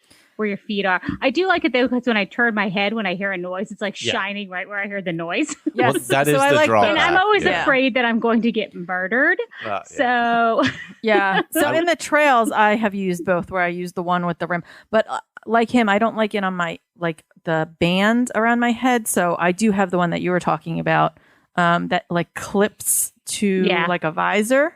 where your feet are. I do like it though, because when I turn my head, when I hear a noise, it's like shining right where I hear the noise. Well, that is the drawback. And I'm always afraid that I'm going to get murdered. So yeah. So in the trails, I have used both, where I use the one with the rim, but like him, I don't like it on my, like the band around my head. So I do have the one that you were talking about, that like clips to like a visor.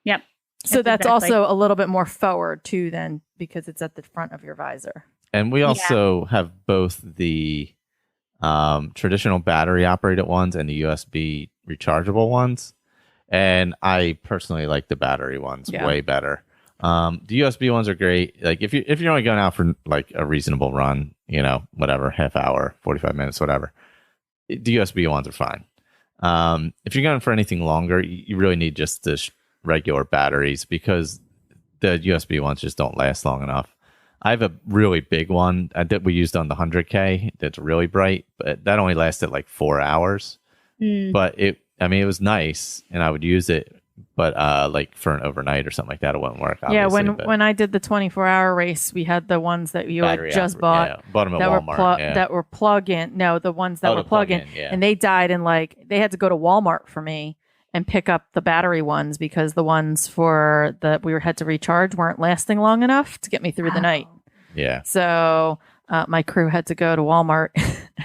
Yep. So that's also a little bit more forward too, then, because it's at the front of your visor. And we also have both the traditional battery operated ones and the USB rechargeable ones. And I personally like the battery ones way better. The USB ones are great. Like if you're only going out for like a reasonable run, you know, whatever, half hour, 45 minutes, whatever, the USB ones are fine. If you're going for anything longer, you really need just the regular batteries, because the USB ones just don't last long enough. I have a really big one that we used on the 100K that's really bright, but that only lasted like 4 hours. But it was nice and I would use it, but like for an overnight or something like that, it wouldn't work. Yeah, when I did the 24-hour race, we had the ones that you had just bought. Bought them at Walmart. That were plug-in. No, the ones that were plug-in. And they died in they had to go to Walmart for me and pick up the battery ones, because the ones for we had to recharge weren't lasting long enough to get me through the night. Yeah. So my crew had to go to Walmart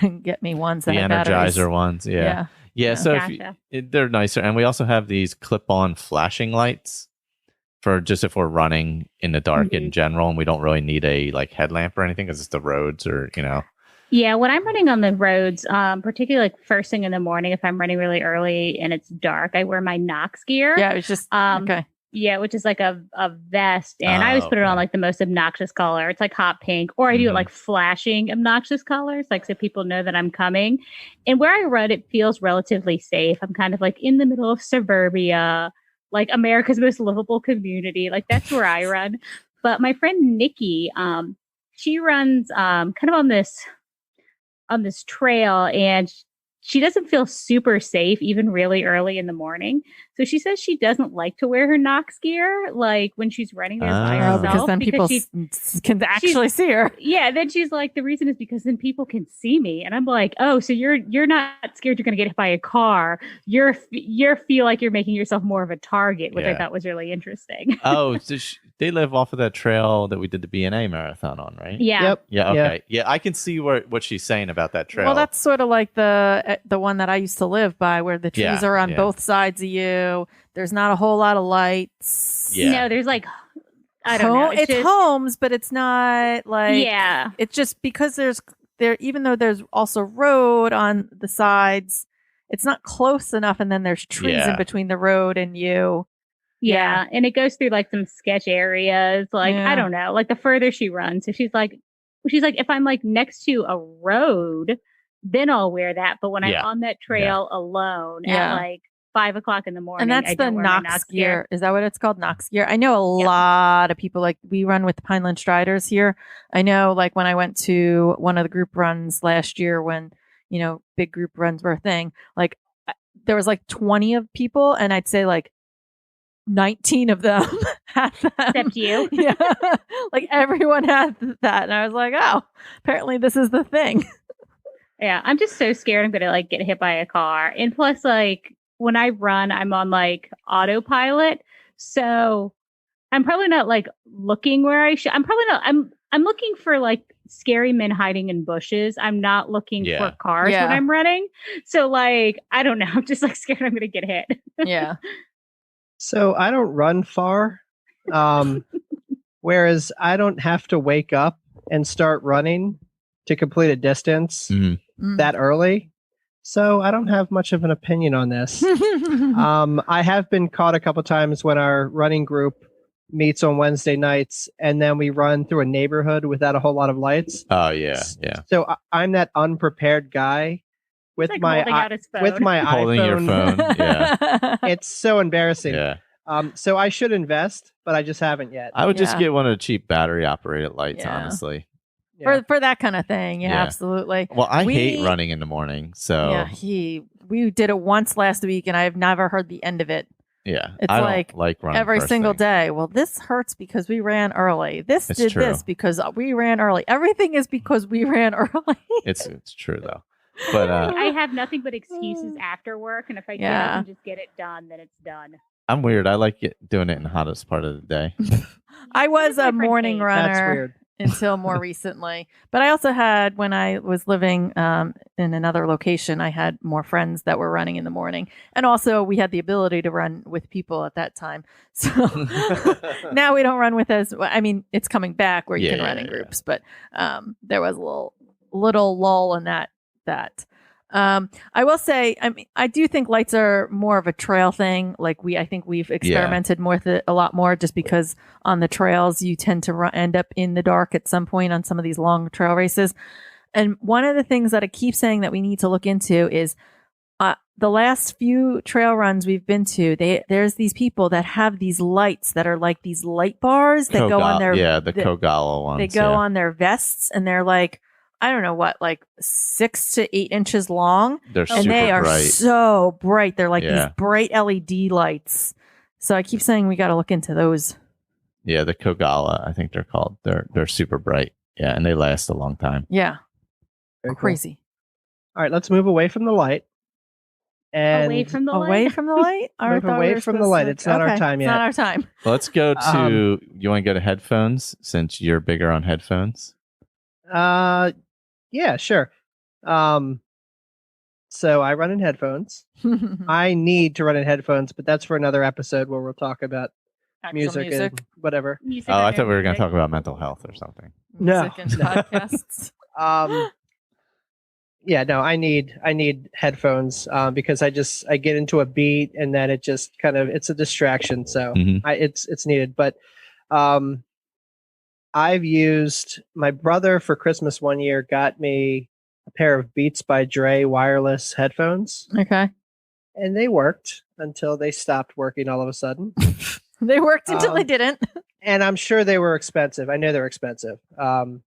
and get me ones that had batteries. The Energizer ones. Yeah. So they're nicer. And we also have these clip-on flashing lights for just if we're running in the dark in general, and we don't really need a like headlamp or anything, because it's the roads, or, you know. Yeah, when I'm running on the roads, particularly like first thing in the morning, if I'm running really early and it's dark, I wear my Knox gear. Yeah, it's just okay. Yeah, which is like a vest, and I always put it on like the most obnoxious color. It's like hot pink, or I do it like flashing obnoxious colors, like so people know that I'm coming. And where I run, it feels relatively safe. I'm kind of like in the middle of suburbia, like America's most livable community. Like that's where I run. But my friend Nikki, she runs kind of on this trail, and she doesn't feel super safe even really early in the morning. So she says she doesn't like to wear her Knox gear like when she's running there by herself, because then people can actually see her. Yeah, then she's like, the reason is because then people can see me, and I'm like, oh, so you're not scared you're going to get hit by a car. You feel like you're making yourself more of a target, which I thought was really interesting. Oh, so they live off of that trail that we did the B&A marathon on, right? Yeah. Yep. Yeah. Okay. Yeah, I can see what she's saying about that trail. Well, that's sort of like the one that I used to live by, where the trees are on both sides of you. There's not a whole lot of lights. Yeah. No, there's like, I don't know. It's just homes, but it's not like, it's just because even though there's also road on the sides, it's not close enough. And then there's trees in between the road and you. Yeah. And it goes through like some sketch areas. Like, I don't know, like the further she runs. So she's like, if I'm like next to a road, then I'll wear that. But when I'm on that trail alone at like 5 o'clock in the morning, and that's the Knox gear. Is that what it's called? Knox gear. I know a lot of people, like we run with the Pineland Striders here. I know, like when I went to one of the group runs last year, when, you know, big group runs were a thing, like there was like 20 of people, and I'd say like 19 of them had them. Except you. Yeah. Like everyone had that. And I was like, oh, apparently this is the thing. Yeah. I'm just so scared I'm going to like get hit by a car. And plus, like when I run, I'm on like autopilot. So I'm probably not like looking where I should. I'm probably not. I'm looking for like scary men hiding in bushes. I'm not looking for cars when I'm running. So like, I don't know. I'm just like scared I'm going to get hit. Yeah. So I don't run far, whereas I don't have to wake up and start running to complete a distance that early. So I don't have much of an opinion on this. I have been caught a couple times when our running group meets on Wednesday nights, and then we run through a neighborhood without a whole lot of lights. Oh, yeah, yeah. So I'm that unprepared guy with like my holding iPhone. Your phone. Yeah. It's so embarrassing. Yeah. So I should invest, but I just haven't yet. I would just get one of the cheap battery operated lights, honestly. Yeah. For that kind of thing. Yeah, absolutely. Well, I hate running in the morning. So we did it once last week, and I've never heard the end of it. Yeah. It's I like don't like running every first single thing. day. Well, this hurts because we ran early. This It's did true. this because we ran early. Everything is because we ran early. It's true though. But I have nothing but excuses after work, and if I get up and just get it done, then it's done. I'm weird. I like doing it in the hottest part of the day. I was a morning That's runner weird. until more recently. But I also had, when I was living in another location, I had more friends that were running in the morning. And also we had the ability to run with people at that time. So now we don't run with I mean, it's coming back where you can run in groups, but there was a little lull in that. I will say, I mean, I do think lights are more of a trail thing. Like I think we've experimented more with it a lot more, just because on the trails you tend to end up in the dark at some point on some of these long trail races. And one of the things that I keep saying that we need to look into is the last few trail runs we've been to. There's these people that have these lights that are like these light bars that go on their the Kogala ones. They go on their vests, and they're like, I don't know what, like 6 to 8 inches long. They're and super they are bright. so bright. They're like these bright LED lights. So I keep saying we got to look into those. Yeah, the Kogala, I think they're called. They're super bright. Yeah, and they last a long time. Yeah. Very cool. Crazy. All right, let's move away from the light. And Away from the Away light? from the light? Move away from the light. It's not our time It's yet. not our time. Let's go to. You want to go to headphones since you're bigger on headphones? Yeah, sure. So I run in headphones. I need to run in headphones, but that's for another episode where we'll talk about Actual music and whatever. Music Oh, I on thought we were going to music. talk about mental health or something. Music No, and no. podcasts. Yeah, no, I need headphones because I get into a beat and then it just kind of, it's a distraction. So Mhm. it's needed. But I've used, my brother for Christmas one year got me a pair of Beats by Dre wireless headphones, Okay. and they worked until they stopped working all of a sudden. They worked until they didn't. And I'm sure they were expensive. I know they're expensive. And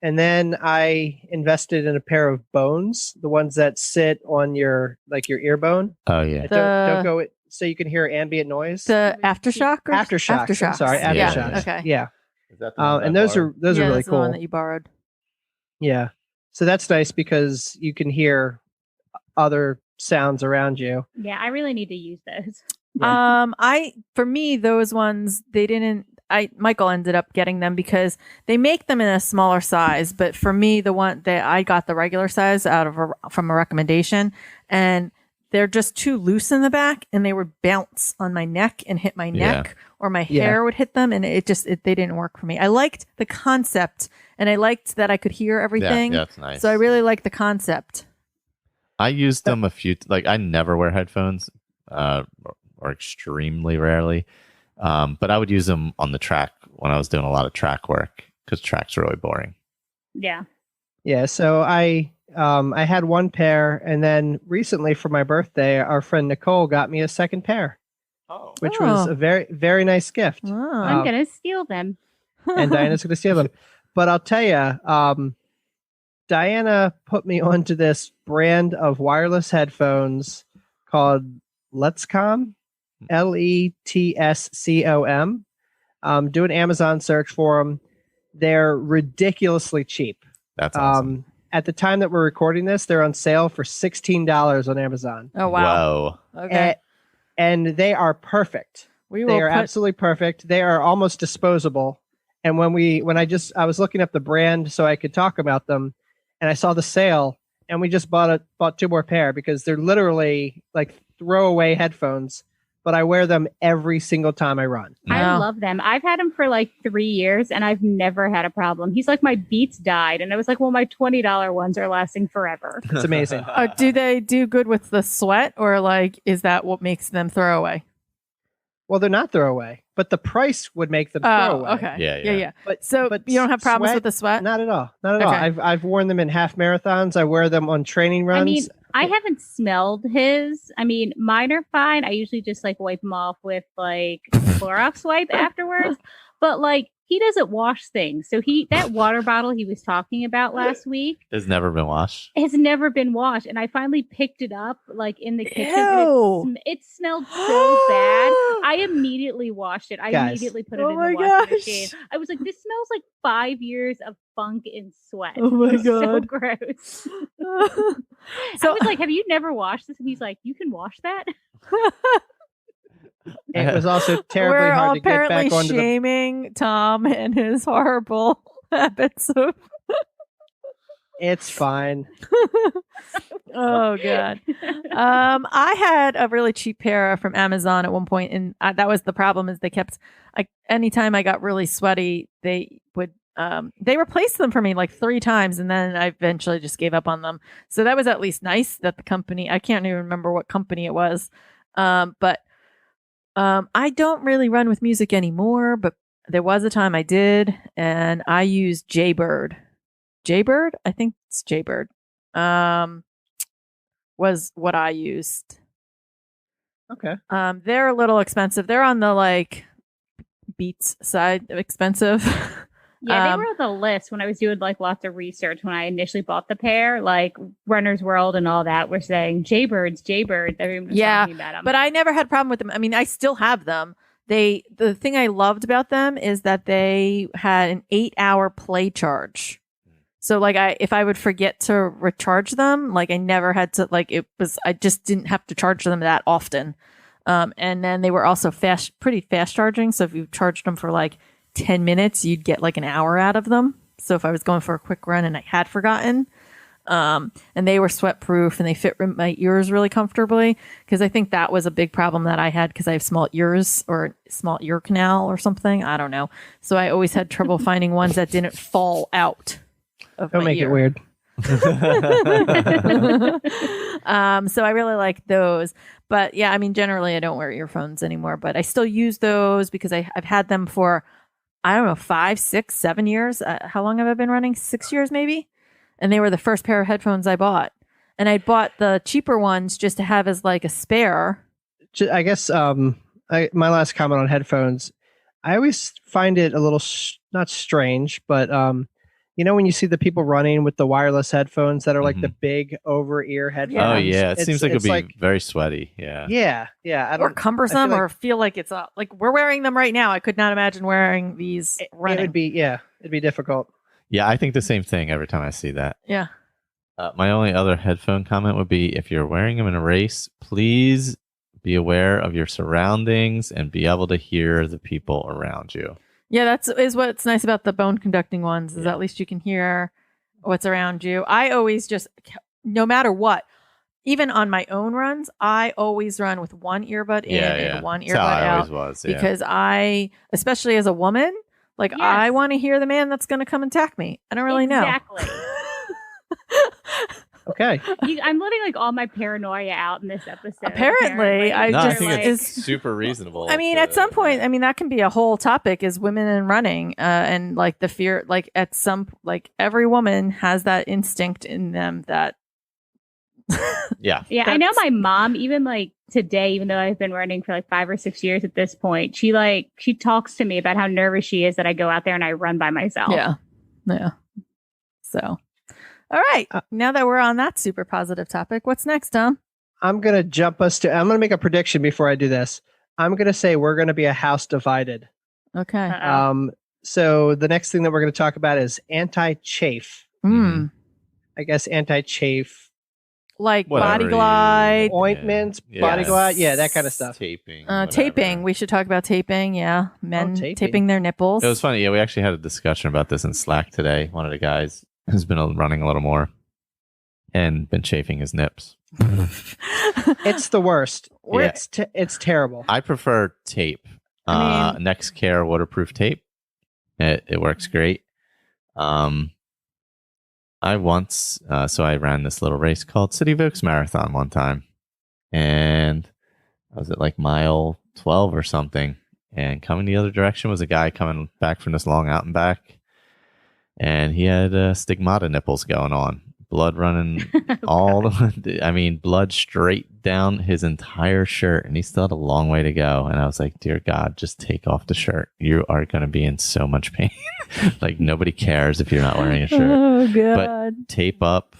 then I invested in a pair of Bones, the ones that sit on your ear bone. Oh yeah. Don't go so you can hear ambient noise. The aftershock? Aftershocks. I'm sorry, Yeah. aftershocks. Okay. Yeah. Is that the one And I those borrowed? are really that's the one cool. that you borrowed. Yeah. So that's nice because you can hear other sounds around you. Yeah, I really need to use those. Yeah. For me, those ones, Michael ended up getting them because they make them in a smaller size. But for me, the one that I got the regular size from a recommendation, and they're just too loose in the back, and they would bounce on my neck and hit my neck, or my hair would hit them, and they didn't work for me. I liked the concept, and I liked that I could hear everything. Yeah, that's nice. So I really liked the concept. I used them a few. I never wear headphones, or extremely rarely. But I would use them on the track when I was doing a lot of track work because track's really boring. Yeah. Yeah. So I had one pair, and then recently for my birthday, our friend Nicole got me a second pair, which was a very, very nice gift. Oh. I'm going to steal them. And Diana's going to steal them. But I'll tell you, Diana put me onto this brand of wireless headphones called Letscom, Letscom. Do an Amazon search for them. They're ridiculously cheap. That's awesome. At the time that we're recording this, they're on sale for $16 on Amazon. Oh, wow. Whoa. Okay. And they are perfect. They are absolutely perfect. They are almost disposable. And when I was looking up the brand so I could talk about them, and I saw the sale, and we just bought 2 more pair because they're literally like throwaway headphones, but I wear them every single time I run. I love them. I've had them for like 3 years, and I've never had a problem. He's like, my Beats died, and I was like, well, my $20 ones are lasting forever. It's amazing. Do they do good with the sweat, or like is that what makes them throwaway? Well, they're not throwaway, but the price would make them throwaway. Okay. Yeah. But you don't have problems sweat, with the sweat? Not at all. Not at all. I've worn them in half marathons. I wear them on training runs. I mean, I haven't smelled his. I mean, mine are fine. I usually just like wipe them off with like Clorox wipe afterwards. But like, he doesn't wash things. So that water bottle he was talking about last week Has never been washed. has never been washed. And I finally picked it up like in the kitchen. Ew. And it smelled so bad. I immediately washed it. I Guys. immediately put it Oh in my the washing gosh. machine. I was like, this smells like 5 years of funk and sweat. Oh my It was so God. gross. I was like, have you never washed this? And he's like, you can wash that? It was also terribly we're hard to get apparently back onto the. shaming Tom and his horrible habits of. It's fine. Oh God. I had a really cheap pair from Amazon at one point, and that was the problem. Is they kept anytime I got really sweaty, they would they replaced them for me like 3 times, and then I eventually just gave up on them. So that was at least nice that the company. I can't even remember what company it was, but. I don't really run with music anymore, but there was a time I did, and I used Jaybird. Jaybird? I think it's Jaybird. Was what I used. Okay. They're a little expensive. They're on the like Beats side of expensive. Yeah, they were on the list when I was doing like lots of research when I initially bought the pair. Like Runner's World and all that were saying Jaybirds. Everyone was talking about them. But I never had a problem with them. I mean, I still have them. The thing I loved about them is that they had an 8-hour play charge. So like if I would forget to recharge them, like I never had to I just didn't have to charge them that often. And then they were also pretty fast charging. So if you charged them for like 10 minutes, you'd get like an hour out of them. So if I was going for a quick run and I had forgotten, and they were sweat proof and they fit my ears really comfortably, because I think that was a big problem that I had because I have small ears or small ear canal or something. I don't know. So I always had trouble finding ones that didn't fall out of Don't my make ear. it weird. So I really like those. But yeah, I mean, generally I don't wear earphones anymore, but I still use those because I've had them for, I don't know, 5, 6, 7 years. How long have I been running? 6 years, maybe. And they were the first pair of headphones I bought. And I bought the cheaper ones just to have as like a spare. I guess my last comment on headphones, I always find it a little not strange, but when you see the people running with the wireless headphones that are like the big over ear headphones. Oh yeah, it seems like it'd be very sweaty. Yeah. Yeah. Or cumbersome, or feel like it's like we're wearing them right now. I could not imagine wearing these running. It'd be difficult. Yeah, I think the same thing every time I see that. Yeah. My only other headphone comment would be if you're wearing them in a race, please be aware of your surroundings and be able to hear the people around you. Yeah, is what's nice about the bone conducting ones, is at least you can hear what's around you. I always just, no matter what, even on my own runs, I always run with one earbud in and one earbud out. Because I, especially as a woman, I want to hear the man that's going to come attack me. I don't really know. Exactly. Okay. I'm letting all my paranoia out in this episode. Apparently. I think it's super reasonable. I mean, at some point, that can be a whole topic, is women in running, and the fear, at some, every woman has that instinct in them that. Yeah. I know my mom, even today, even though I've been running for 5 or 6 years at this point, she talks to me about how nervous she is that I go out there and I run by myself. Yeah. So. All right. Now that we're on that super positive topic, what's next, Tom? I'm going to make a prediction before I do this. I'm going to say we're going to be a house divided. Okay. So the next thing that we're going to talk about is anti-chafe. Mm. I guess anti-chafe. Like Body Glide. Ointments, Body Glide. Yeah, that kind of stuff. Taping. We should talk about taping. Yeah. Men taping. taping their nipples. It was funny. Yeah, we actually had a discussion about this in Slack today. One of the guys has been running a little more and been chafing his nips. It's the worst. Yeah. It's terrible. I prefer tape. Next Care waterproof tape. It works great. I ran this little race called City of Oaks Marathon one time, and I was at mile 12 or something, and coming the other direction was a guy coming back from this long out and back. And he had stigmata nipples going on. blood running blood straight down his entire shirt, and he still had a long way to go. And I was like, dear God, just take off the shirt. You are going to be in so much pain. Like, nobody cares if you're not wearing a shirt. Oh, God. But tape up.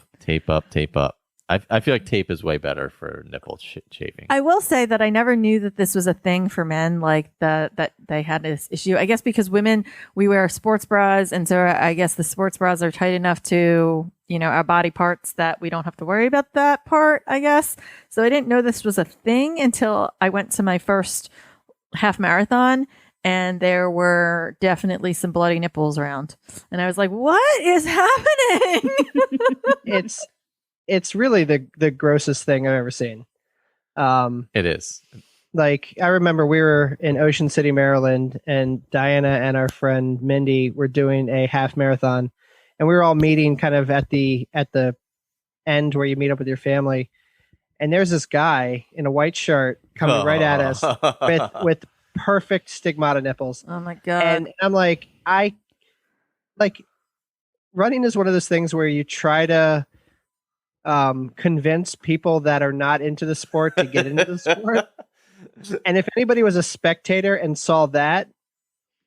I feel like tape is way better for nipple chafing. I will say that I never knew that this was a thing for men, like that they had this issue. I guess because women, we wear sports bras, and so I guess the sports bras are tight enough to, our body parts that we don't have to worry about that part, I guess. So I didn't know this was a thing until I went to my first half marathon, and there were definitely some bloody nipples around. And I was like, what is happening? It's really the grossest thing I've ever seen. It is. Like, I remember we were in Ocean City, Maryland, and Diana and our friend Mindy were doing a half marathon, and we were all meeting kind of at the end where you meet up with your family. And there's this guy in a white shirt coming right at us with perfect stigmata nipples. Oh my God. And I'm like, running is one of those things where you try to convince people that are not into the sport to get into the sport. And if anybody was a spectator and saw that,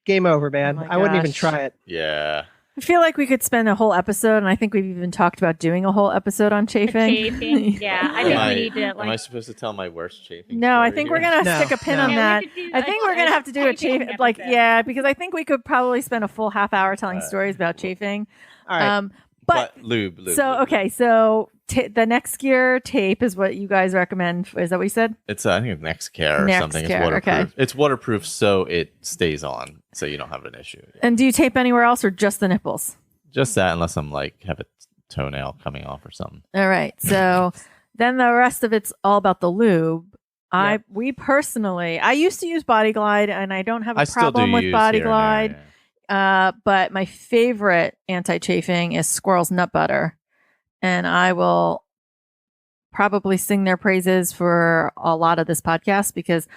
game over, man. Oh I wouldn't even try it. Yeah. I feel like we could spend a whole episode, and I think we've even talked about doing a whole episode on chafing. Yeah, I think we need to. Am I supposed to tell my worst chafing? No, I think story we're gonna stick a pin on that. I think we're gonna have to do a chafing, because I think we could probably spend a full half hour telling stories about chafing. All right. But lube. So okay, so the Nextgear tape is what you guys recommend. Is that what you said? It's I think it's Nextcare or something. It's waterproof. Okay. It's waterproof, so it stays on, so you don't have an issue. And do you tape anywhere else or just the nipples? Just that, unless I'm have a toenail coming off or something. All right. So then the rest of it's all about the lube. We personally, I used to use Body Glide, and I don't have a problem with Body Glide. But my favorite anti-chafing is Squirrel's Nut Butter, and I will probably sing their praises for a lot of this podcast because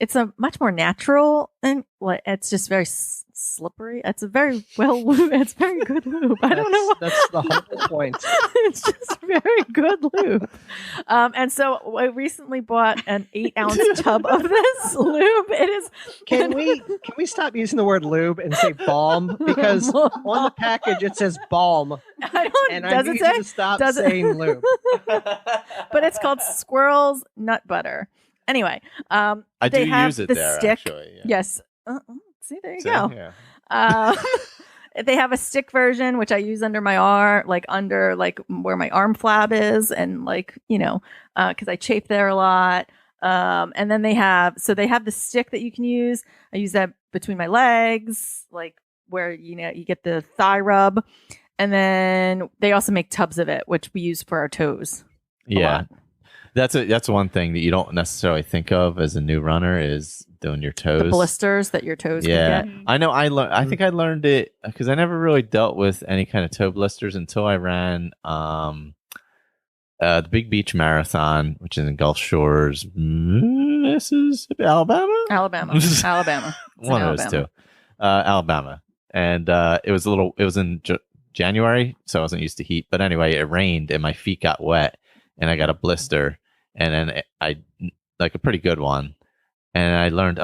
it's a much more natural, and it's just very slippery. It's a very it's very good lube. I don't know. That's the whole point. It's just very good lube. And so I recently bought an 8-ounce tub of this lube. It is. Can we stop using the word lube and say balm? Because on the package it says balm. I need you to stop saying lube. But it's called Squirrel's Nut Butter. Anyway, I do use it there. Stick. Actually, yeah. Yes. See, there you go. Yeah. They have a stick version, which I use under my arm, under where my arm flab is, and because I chafe there a lot. And then they have the stick that you can use. I use that between my legs, where you get the thigh rub, and then they also make tubs of it, which we use for our toes. Yeah. That's one thing that you don't necessarily think of as a new runner is doing your toes. The blisters that your toes can get. I know. I think I learned it because I never really dealt with any kind of toe blisters until I ran the Big Beach Marathon, which is in Gulf Shores, Mississippi, Alabama. One of those two. Alabama, and it was in January, so I wasn't used to heat. But anyway, it rained and my feet got wet, and I got a blister. And then I a pretty good one. And I learned,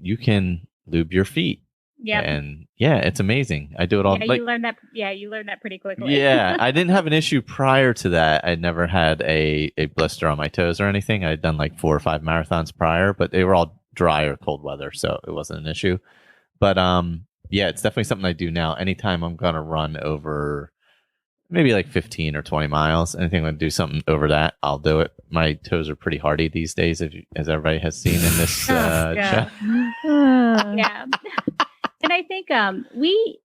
you can lube your feet. Yeah. And it's amazing. I do it all. Yeah, you learned that. Yeah, you learned that pretty quickly. Yeah, I didn't have an issue prior to that. I'd never had a blister on my toes or anything. I'd done 4 or 5 marathons prior, but they were all dry or cold weather, so it wasn't an issue. But it's definitely something I do now. Anytime I'm gonna run over maybe 15 or 20 miles. Anything I'm going to do something over that, I'll do it. My toes are pretty hardy these days, as everybody has seen in this chat. Yeah. And I think we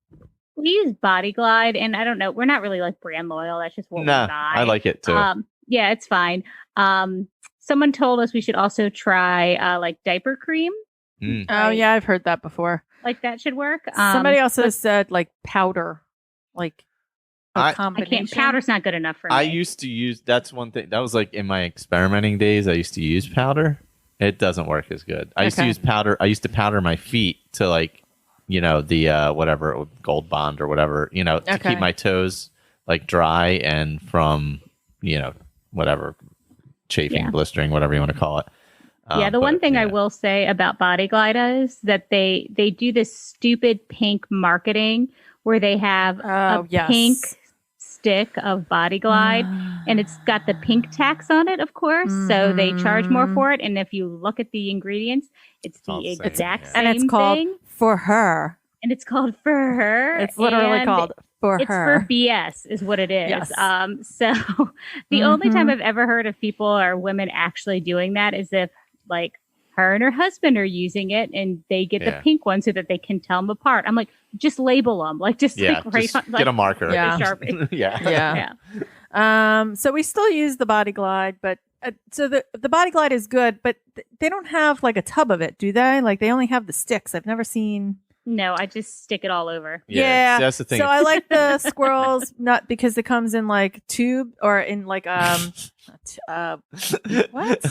use Body Glide, and I don't know, we're not really brand loyal. That's just what we buy. I like it too. Yeah, it's fine. Someone told us we should also try diaper cream. Mm. Oh yeah, I've heard that before. That should work. Somebody also said powder, combination. Powder's not good enough for me. I used to use, that's one thing that was in my experimenting days. I used to use powder. It doesn't work as good. I used to use powder. I used to powder my feet to the whatever Gold Bond or whatever, to Okay. keep my toes like dry and from whatever chafing, Yeah. blistering, whatever you want to call it. The one thing I yeah. will say about Body Glide is that they do this stupid pink marketing where they have a pink stick of Body Glide and it's got the pink tax on it, of course. So they charge more for it. And if you look at the ingredients, it's all the the same, exact yeah. same And it's called thing. For Her. And it's called For Her. It's literally and called For it's Her. for BS is what it is. Yes. So the only time I've ever heard of people or women actually doing that is if like her and her husband are using it and they get the pink one so that they can tell them apart. I'm like, just label them. Like just Yeah, like right just on, like, get a marker. Yeah. with a Sharpie. Yeah. So we still use the Body Glide, but so the Body Glide is good, but they don't have like a tub of it, do they? Like they only have the sticks. I've never seen. No, I just stick it all over. Yeah. See, that's the thing. So I like the squirrels, not because it comes in like tube or in like what?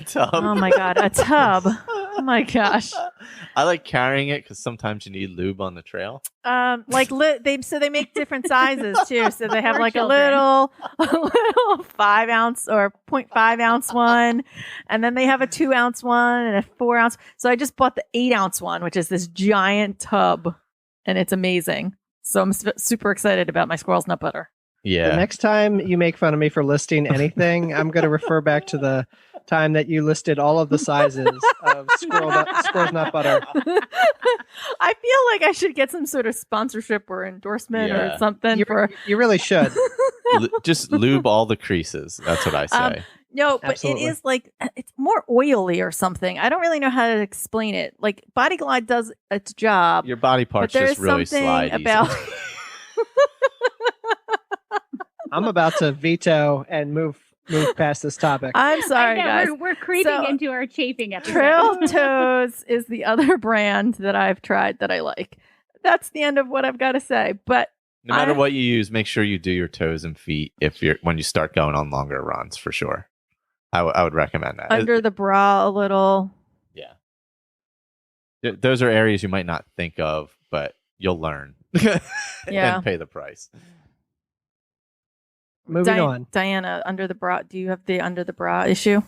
Tub. Oh my god, a tub. Oh my gosh. I like carrying it because sometimes you need lube on the trail. They make different sizes too. So they have For like children. a little 5 ounce or 0.5 ounce one, and then they have a 2 ounce one and a 4 ounce. So I just bought the 8 ounce one, which is this giant tub, and it's amazing. So I'm super excited about my squirrel's nut butter. Yeah. The next time you make fun of me for listing anything, I'm going to refer back to the time that you listed all of the sizes of squirrel's nut butter. I feel like I should get some sort of sponsorship or endorsement or something You really should. Just lube all the creases. That's what I say. No, but Absolutely. it is like it's more oily or something. I don't really know how to explain it. Like Body Glide does its job. Your body parts but there just is really something slide about easily. I'm about to veto and move past this topic. I'm sorry, I know, guys. we're creeping So, into our chafing episode. Trail Toes is the other brand that I've tried that I like. That's the end of what I've got to say. But No matter what you use, make sure you do your toes and feet when you start going on longer runs for sure. I would recommend that. under the bra a little. Yeah. Those are areas you might not think of, but you'll learn. Yeah. And pay the price. Moving on. Diana, under the bra. Do you have the under the bra issue?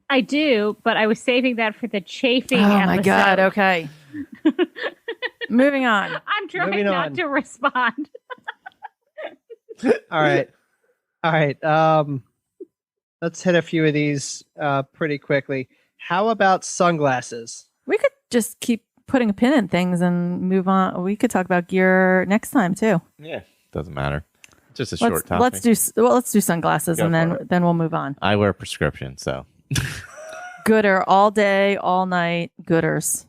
I do, but I was saving that for the chafing Oh episode. my god. Okay. Moving on. I'm trying Moving not on. to respond. All right. Let's hit a few of these pretty quickly. How about sunglasses? We could just keep putting a pin in things and move on. We could talk about gear next time too. Yeah. Doesn't matter. Just a short topic. Let's do sunglasses Go and for then we'll move on. I wear a prescription, so. Gooder all day, all night. Gooders.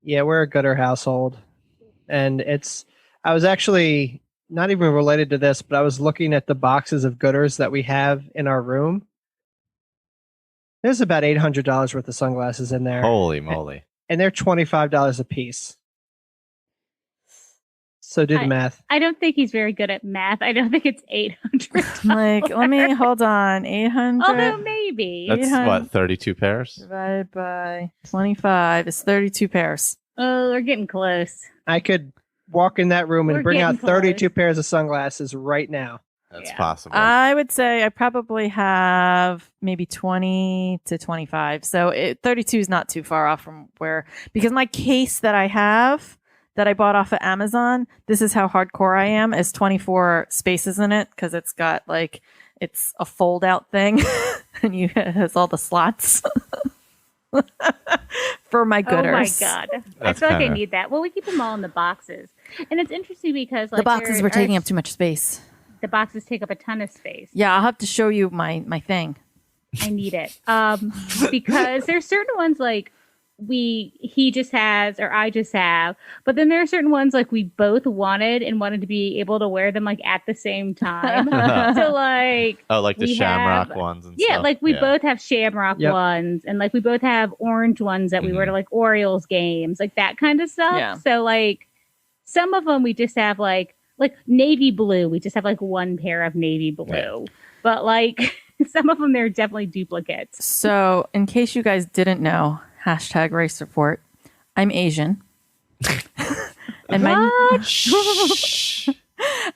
Yeah, we're a gooder household. And I was actually not even related to this, but I was looking at the boxes of gooders that we have in our room. There's about $800 worth of sunglasses in there. Holy moly. And they're $25 a piece. So do the math. I don't think he's very good at math. I don't think it's $800. Like, let me hold on. 800 Although maybe. That's 800 what, 32 pairs? divided by 25 is 32 pairs. Oh, we're getting close. I could walk in that room and We're bring out getting 32 close. pairs of sunglasses right now. That's Yeah. possible. I would say I probably have maybe 20 to 25. So 32 is not too far off from because my case that I have that I bought off of Amazon, this is how hardcore I am, is 24 spaces in it because it's got it's a fold out thing and it has all the slots for my gooders. Oh my god. I That's feel like I kinda- need that. Well, we keep them all in the boxes. And it's interesting because The boxes were taking up too much space. The boxes take up a ton of space. Yeah, I'll have to show you my thing. I need it. Because there's certain ones like he just has or I just have, but then there are certain ones like we both wanted to be able to wear them like at the same time. So like like the we shamrock have- ones and yeah, stuff. like we both have shamrock Yep. ones and like we both have orange ones that we wear to like Orioles games, like that kind of stuff. Yeah. So like some of them we just have like navy blue. We just have like one pair of navy blue. Yeah. But like some of them, they're definitely duplicates. So, in case you guys didn't know, #race report. I'm Asian. And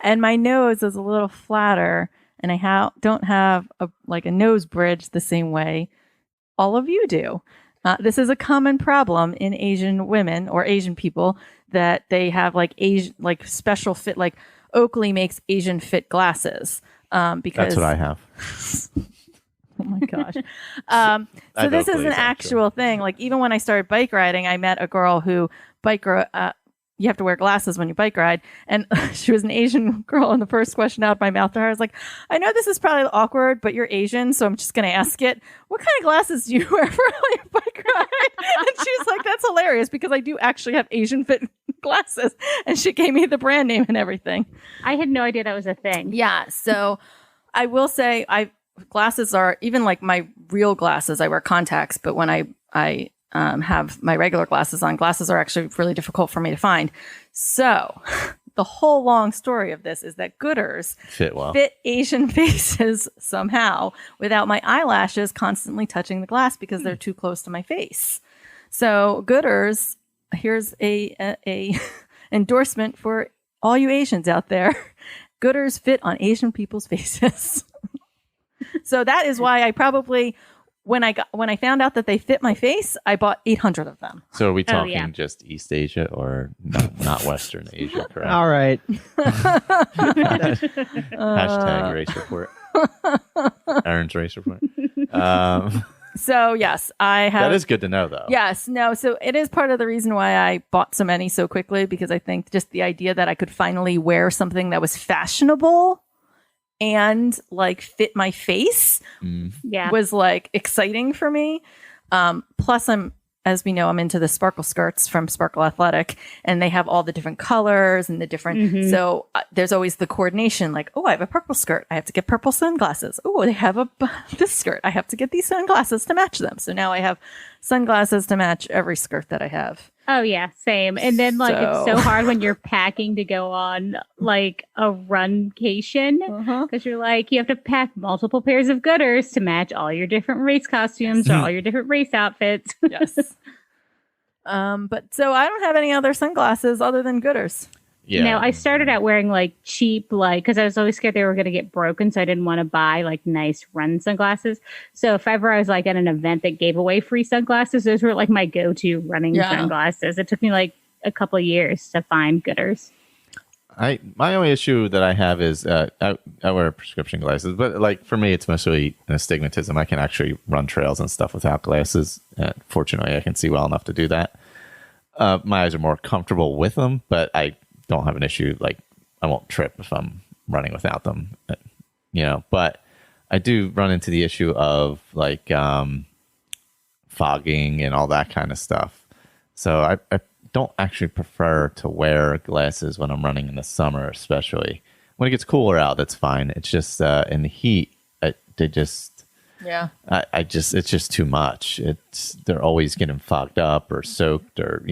and my nose is a little flatter, and I don't have a nose bridge the same way all of you do. This is a common problem in Asian women or Asian people, that they have special fit, like Oakley makes Asian fit glasses. Because That's what I have. Oh my gosh. So this is an actual thing. Like, even when I started bike riding, I met a girl who you have to wear glasses when you bike ride. And she was an Asian girl. And the first question out of my mouth to her, I was like, I know this is probably awkward, but you're Asian, so I'm just going to ask it. What kind of glasses do you wear for your bike ride? And she's like, that's hilarious, because I do actually have Asian fit glasses. And she gave me the brand name and everything. I had no idea that was a thing. Yeah. So I will say, glasses are, even like my real glasses, I wear contacts, but when I have my regular glasses on, glasses are actually really difficult for me to find. So the whole long story of this is that Gooders fit Asian faces somehow without my eyelashes constantly touching the glass because they're too close to my face. So Gooders, here's a endorsement for all you Asians out there. Gooders fit on Asian people's faces. So that is why I probably, when I found out that they fit my face, I bought 800 of them. So are we talking just East Asia or not Western Asia, correct? All right. Hashtag race report. Erin's race report. So yes, I have. That is good to know, though. Yes, no. So it is part of the reason why I bought so many so quickly, because I think just the idea that I could finally wear something that was fashionable and like fit my face was like exciting for me. Plus, as we know, I'm into the sparkle skirts from Sparkle Athletic, and they have all the different colors and the different. So there's always the coordination. Like, oh, I have a purple skirt, I have to get purple sunglasses. Oh, they have this skirt, I have to get these sunglasses to match them. So now I have sunglasses to match every skirt that I have. Oh yeah, same. And then it's so hard when you're packing to go on like a runcation, because you're like, you have to pack multiple pairs of Gooders to match all your different race costumes or all your different race outfits. Yes. But so I don't have any other sunglasses other than Gooders. Yeah. No, I started out wearing like cheap, because I was always scared they were going to get broken. So I didn't want to buy like nice run sunglasses. So if ever I was like at an event that gave away free sunglasses, those were like my go-to running sunglasses. It took me like a couple of years to find Gooders. My only issue that I have is I wear prescription glasses, but like for me, it's mostly an astigmatism. I can actually run trails and stuff without glasses. Fortunately, I can see well enough to do that. My eyes are more comfortable with them, but I don't have an issue. Like, I won't trip if I'm running without them, but I do run into the issue of like fogging and all that kind of stuff. So I don't actually prefer to wear glasses when I'm running in the summer, especially when it gets cooler out. That's fine. It's just in the heat, it's just too much. They're always getting fogged up or soaked, or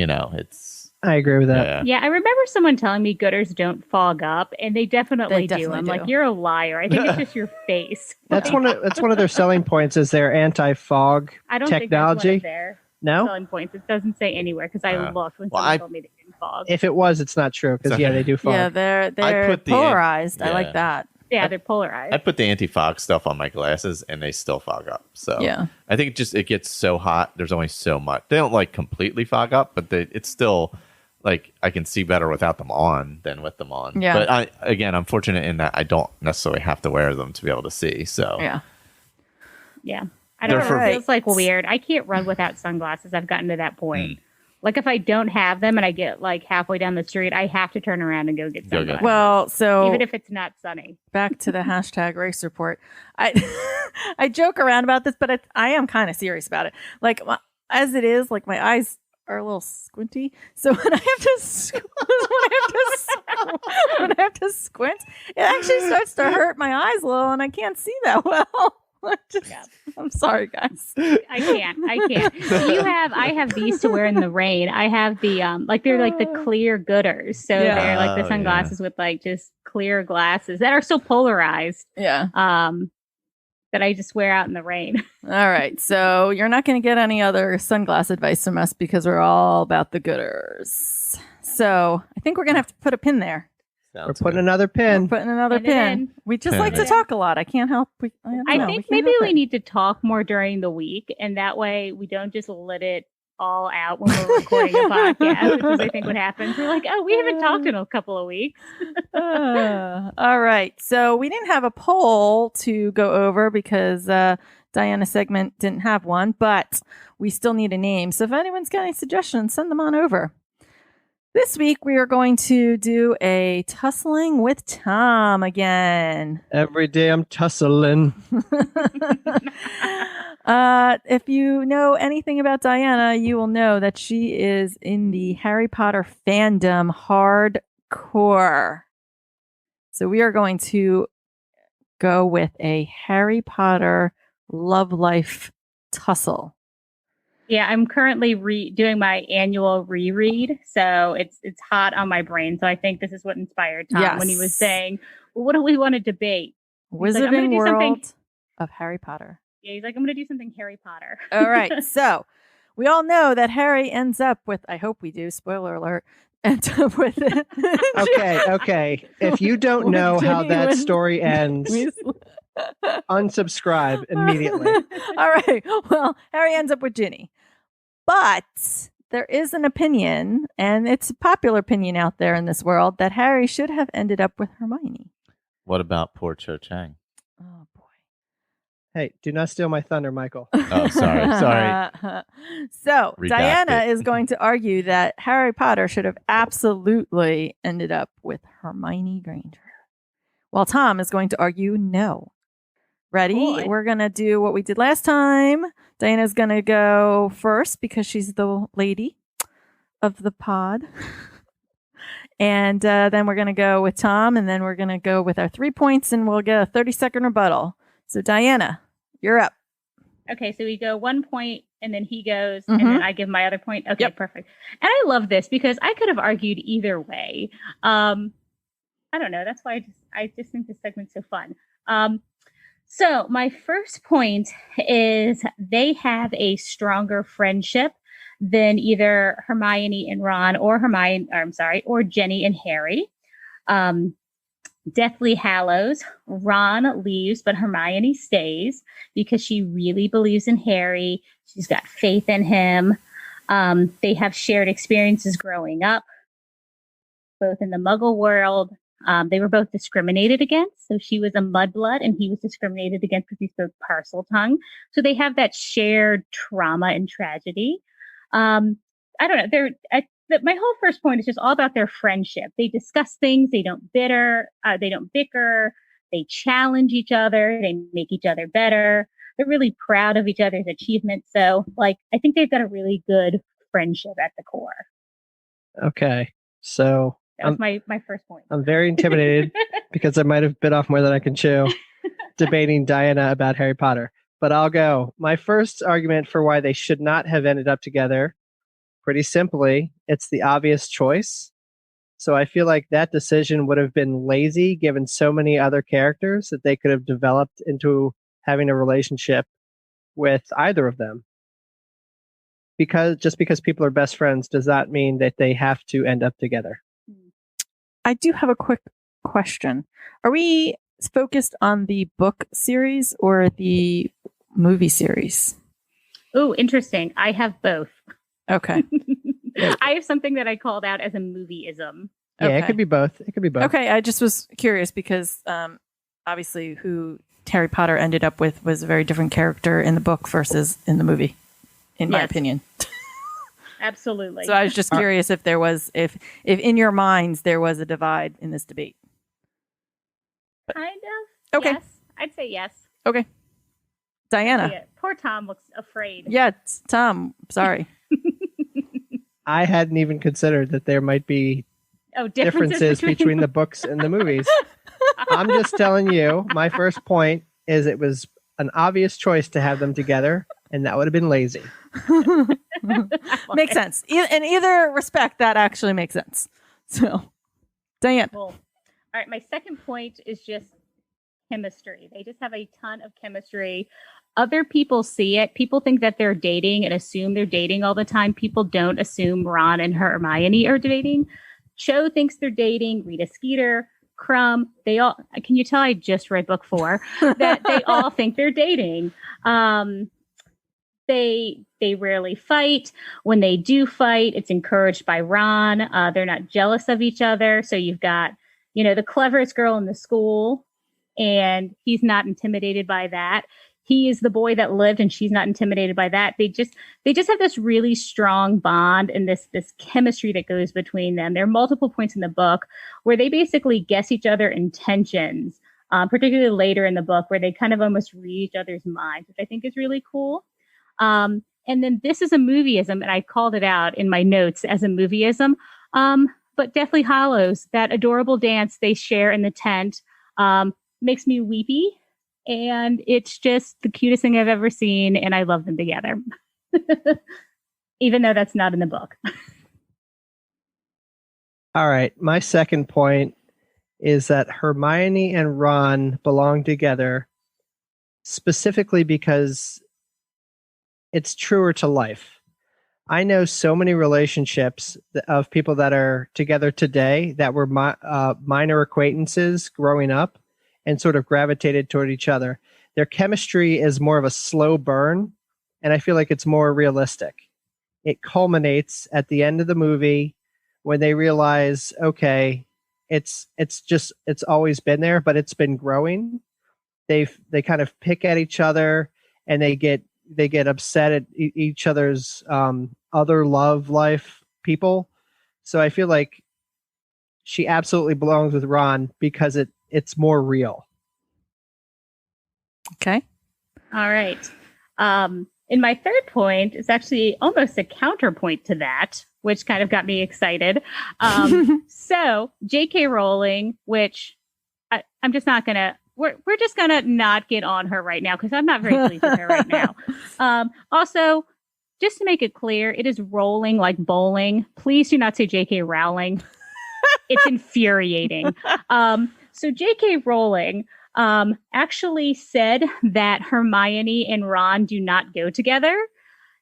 I agree with that. Yeah, I remember someone telling me Gooders don't fog up, and they definitely do. I'm like, you're a liar. I think it's just your face. That's one of their selling points, is their anti-fog technology. I don't think that's one of their No? selling points. It doesn't say anywhere, because I looked when someone told me they didn't fog. If it was, it's not true, because they do fog. Yeah, they're polarized. I like that. Yeah, they're polarized. I put the anti-fog stuff on my glasses, and they still fog up. So yeah, I think it gets so hot. There's only so much. They don't like completely fog up, but it's still like I can see better without them on than with them on. Yeah. But I'm fortunate in that I don't necessarily have to wear them to be able to see. So yeah. I don't know. It feels like weird. I can't run without sunglasses. I've gotten to that point. Like, if I don't have them and I get like halfway down the street, I have to turn around and go get sunglasses. Well, so even if it's not sunny. Back to the hashtag race report. I joke around about this, but I am kind of serious about it. Like, as it is, like, my eyes are a little squinty. So when I have to squint, it actually starts to hurt my eyes a little, and I can't see that well. I'm sorry, guys. I can't. I have these to wear in the rain. I have the they're like the clear Gooders. So they're like the sunglasses with like just clear glasses that are so polarized. Yeah. that I just wear out in the rain. All right. So you're not going to get any other sunglass advice from us because we're all about the gooders. So I think we're going to have to put a pin there. We're putting another pin. We're putting another Pin it pin. in. We just Pin like it to in. talk a lot. I can't help. I think maybe we need to talk more during the week, and that way we don't just let it all out when we're recording a podcast, which is I think what happens. We're like, oh, we haven't talked in a couple of weeks. All right. So we didn't have a poll to go over because Diana's segment didn't have one, but we still need a name. So if anyone's got any suggestions, send them on over. This week we are going to do a tussling with Tom again. Every day I'm tussling. If you know anything about Diana, you will know that she is in the Harry Potter fandom hardcore. So we are going to go with a Harry Potter love life tussle. Yeah, I'm currently doing my annual reread, so it's hot on my brain. So I think this is what inspired Tom when he was saying, well, "What do we want to debate?" Wizarding World of Harry Potter. Yeah, he's like, "I'm going to do something Harry Potter." All right, so we all know that Harry ends up with. I hope we do. Spoiler alert. Ends up with it. Okay. If you don't know how that story ends, unsubscribe immediately. All right. Well, Harry ends up with Ginny. But there is an opinion, and it's a popular opinion out there in this world, that Harry should have ended up with Hermione. What about poor Cho Chang? Oh, boy. Hey, do not steal my thunder, Michael. Oh, sorry. So, Redact Diana it. is going to argue that Harry Potter should have absolutely ended up with Hermione Granger. While Tom is going to argue no. Ready? Boy. We're going to do what we did last time. Diana's going to go first because she's the lady of the pod. And then we're going to go with Tom, and then we're going to go with our 3 points, and we'll get a 30-second rebuttal. So, Diana, you're up. Okay, so we go 1 point, and then he goes, and then I give my other point. Okay, perfect. And I love this because I could have argued either way. I don't know. That's why I just think this segment's so fun. So my first point is they have a stronger friendship than either Hermione and Ron or or Jenny and Harry. Deathly Hallows, Ron leaves, but Hermione stays because she really believes in Harry. She's got faith in him. They have shared experiences growing up, both in the Muggle world. They were both discriminated against. So she was a mudblood and he was discriminated against because he spoke parcel tongue. So they have that shared trauma and tragedy. I don't know. My whole first point is just all about their friendship. They discuss things. They don't bicker. They challenge each other. They make each other better. They're really proud of each other's achievements. So I think they've got a really good friendship at the core. Okay. So that was my first point. I'm very intimidated because I might have bit off more than I can chew debating Diana about Harry Potter. But I'll go. My first argument for why they should not have ended up together, pretty simply, it's the obvious choice. So I feel like that decision would have been lazy given so many other characters that they could have developed into having a relationship with either of them. Just because people are best friends does not mean that they have to end up together. I do have a quick question. Are we focused on the book series or the movie series? Oh, interesting. I have both. Okay. I have something that I called out as a movieism. Yeah, Okay. It could be both. Okay, I just was curious because obviously who Harry Potter ended up with was a very different character in the book versus in the movie, in my opinion. Absolutely. So I was just curious if there was, if in your minds there was a divide in this debate. Kind of. Okay. Yes. I'd say yes. Okay. Diana. Yeah. Poor Tom looks afraid. Yeah, Tom. Sorry. I hadn't even considered that there might be differences between the books and the movies. I'm just telling you, my first point is it was an obvious choice to have them together, and that would have been lazy. Makes sense. In either respect, that actually makes sense. So, Diane. Cool. All right. My second point is just chemistry. They just have a ton of chemistry. Other people see it. People think that they're dating and assume they're dating all the time. People don't assume Ron and Hermione are dating. Cho thinks they're dating. Rita Skeeter, Crumb, they all, can you tell I just read book 4? That they all think they're dating. They rarely fight. When they do fight, it's encouraged by Ron. They're not jealous of each other. So you've got, the cleverest girl in the school, and he's not intimidated by that. He is the boy that lived, and she's not intimidated by that. They just have this really strong bond and this chemistry that goes between them. There are multiple points in the book where they basically guess each other intentions, particularly later in the book, where they kind of almost read each other's minds, which I think is really cool. And then this is a movieism, and I called it out in my notes as a movieism. But Deathly Hallows, that adorable dance they share in the tent, makes me weepy. And it's just the cutest thing I've ever seen, and I love them together. Even though that's not in the book. All right. My second point is that Hermione and Ron belong together specifically because it's truer to life. I know so many relationships of people that are together today that were minor acquaintances growing up and sort of gravitated toward each other. Their chemistry is more of a slow burn, and I feel like it's more realistic. It culminates at the end of the movie when they realize, okay, it's always been there, but it's been growing. They kind of pick at each other, and they get upset at each other's other love life people. So I feel like she absolutely belongs with Ron because it's more real. Okay. All right. In my third point, it's actually almost a counterpoint to that, which kind of got me excited. So J.K. Rowling, which I'm just not going to, we're just going to not get on her right now because I'm not very pleased with her right now. Also, just to make it clear, it is rolling like bowling. Please do not say J.K. Rowling. It's infuriating. So J.K. Rowling actually said that Hermione and Ron do not go together.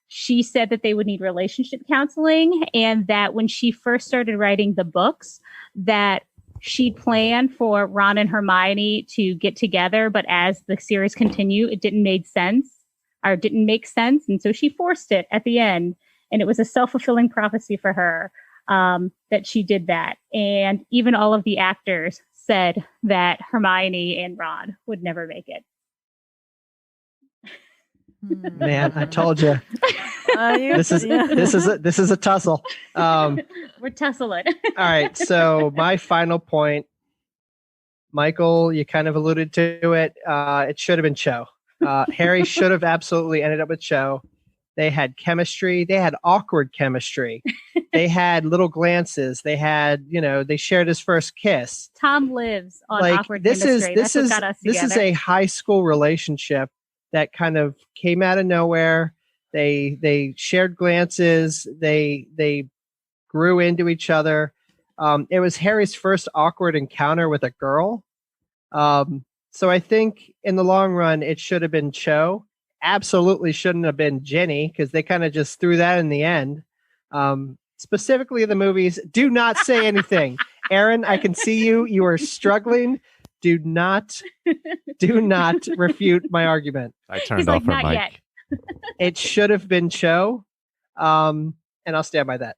She said that they would need relationship counseling, and that when she first started writing the books, that she planned for Ron and Hermione to get together, but as the series continued, it didn't make sense. And so she forced it at the end, and it was a self-fulfilling prophecy for her that she did that. And even all of the actors said that Hermione and Ron would never make it. Man, I told you. This is a tussle. We're tussling. All right. So my final point, Michael, you kind of alluded to it. It should have been Cho. Harry should have absolutely ended up with Cho. They had chemistry. They had awkward chemistry. They had little glances. They had, they shared his first kiss. Tom lives on awkward chemistry. This is a high school relationship that kind of came out of nowhere. They shared glances. They grew into each other. It was Harry's first awkward encounter with a girl. So I think in the long run, it should have been Cho. Absolutely shouldn't have been Ginny, because they kind of just threw that in the end. Specifically the movies. Do not say anything. Erin, I can see you. You are struggling. Do not refute my argument. I turned off her mic. Yet. It should have been Cho. And I'll stand by that.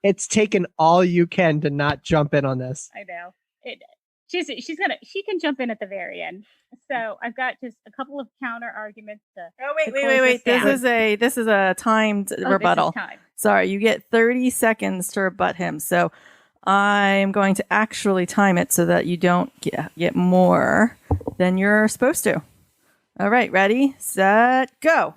It's taken all you can to not jump in on this. I know. She can jump in at the very end. So I've got just a couple of counter arguments to. Oh wait! This is a timed rebuttal. Sorry, you get 30 seconds to rebut him. So I'm going to actually time it so that you don't get more than you're supposed to. All right, ready, set, go.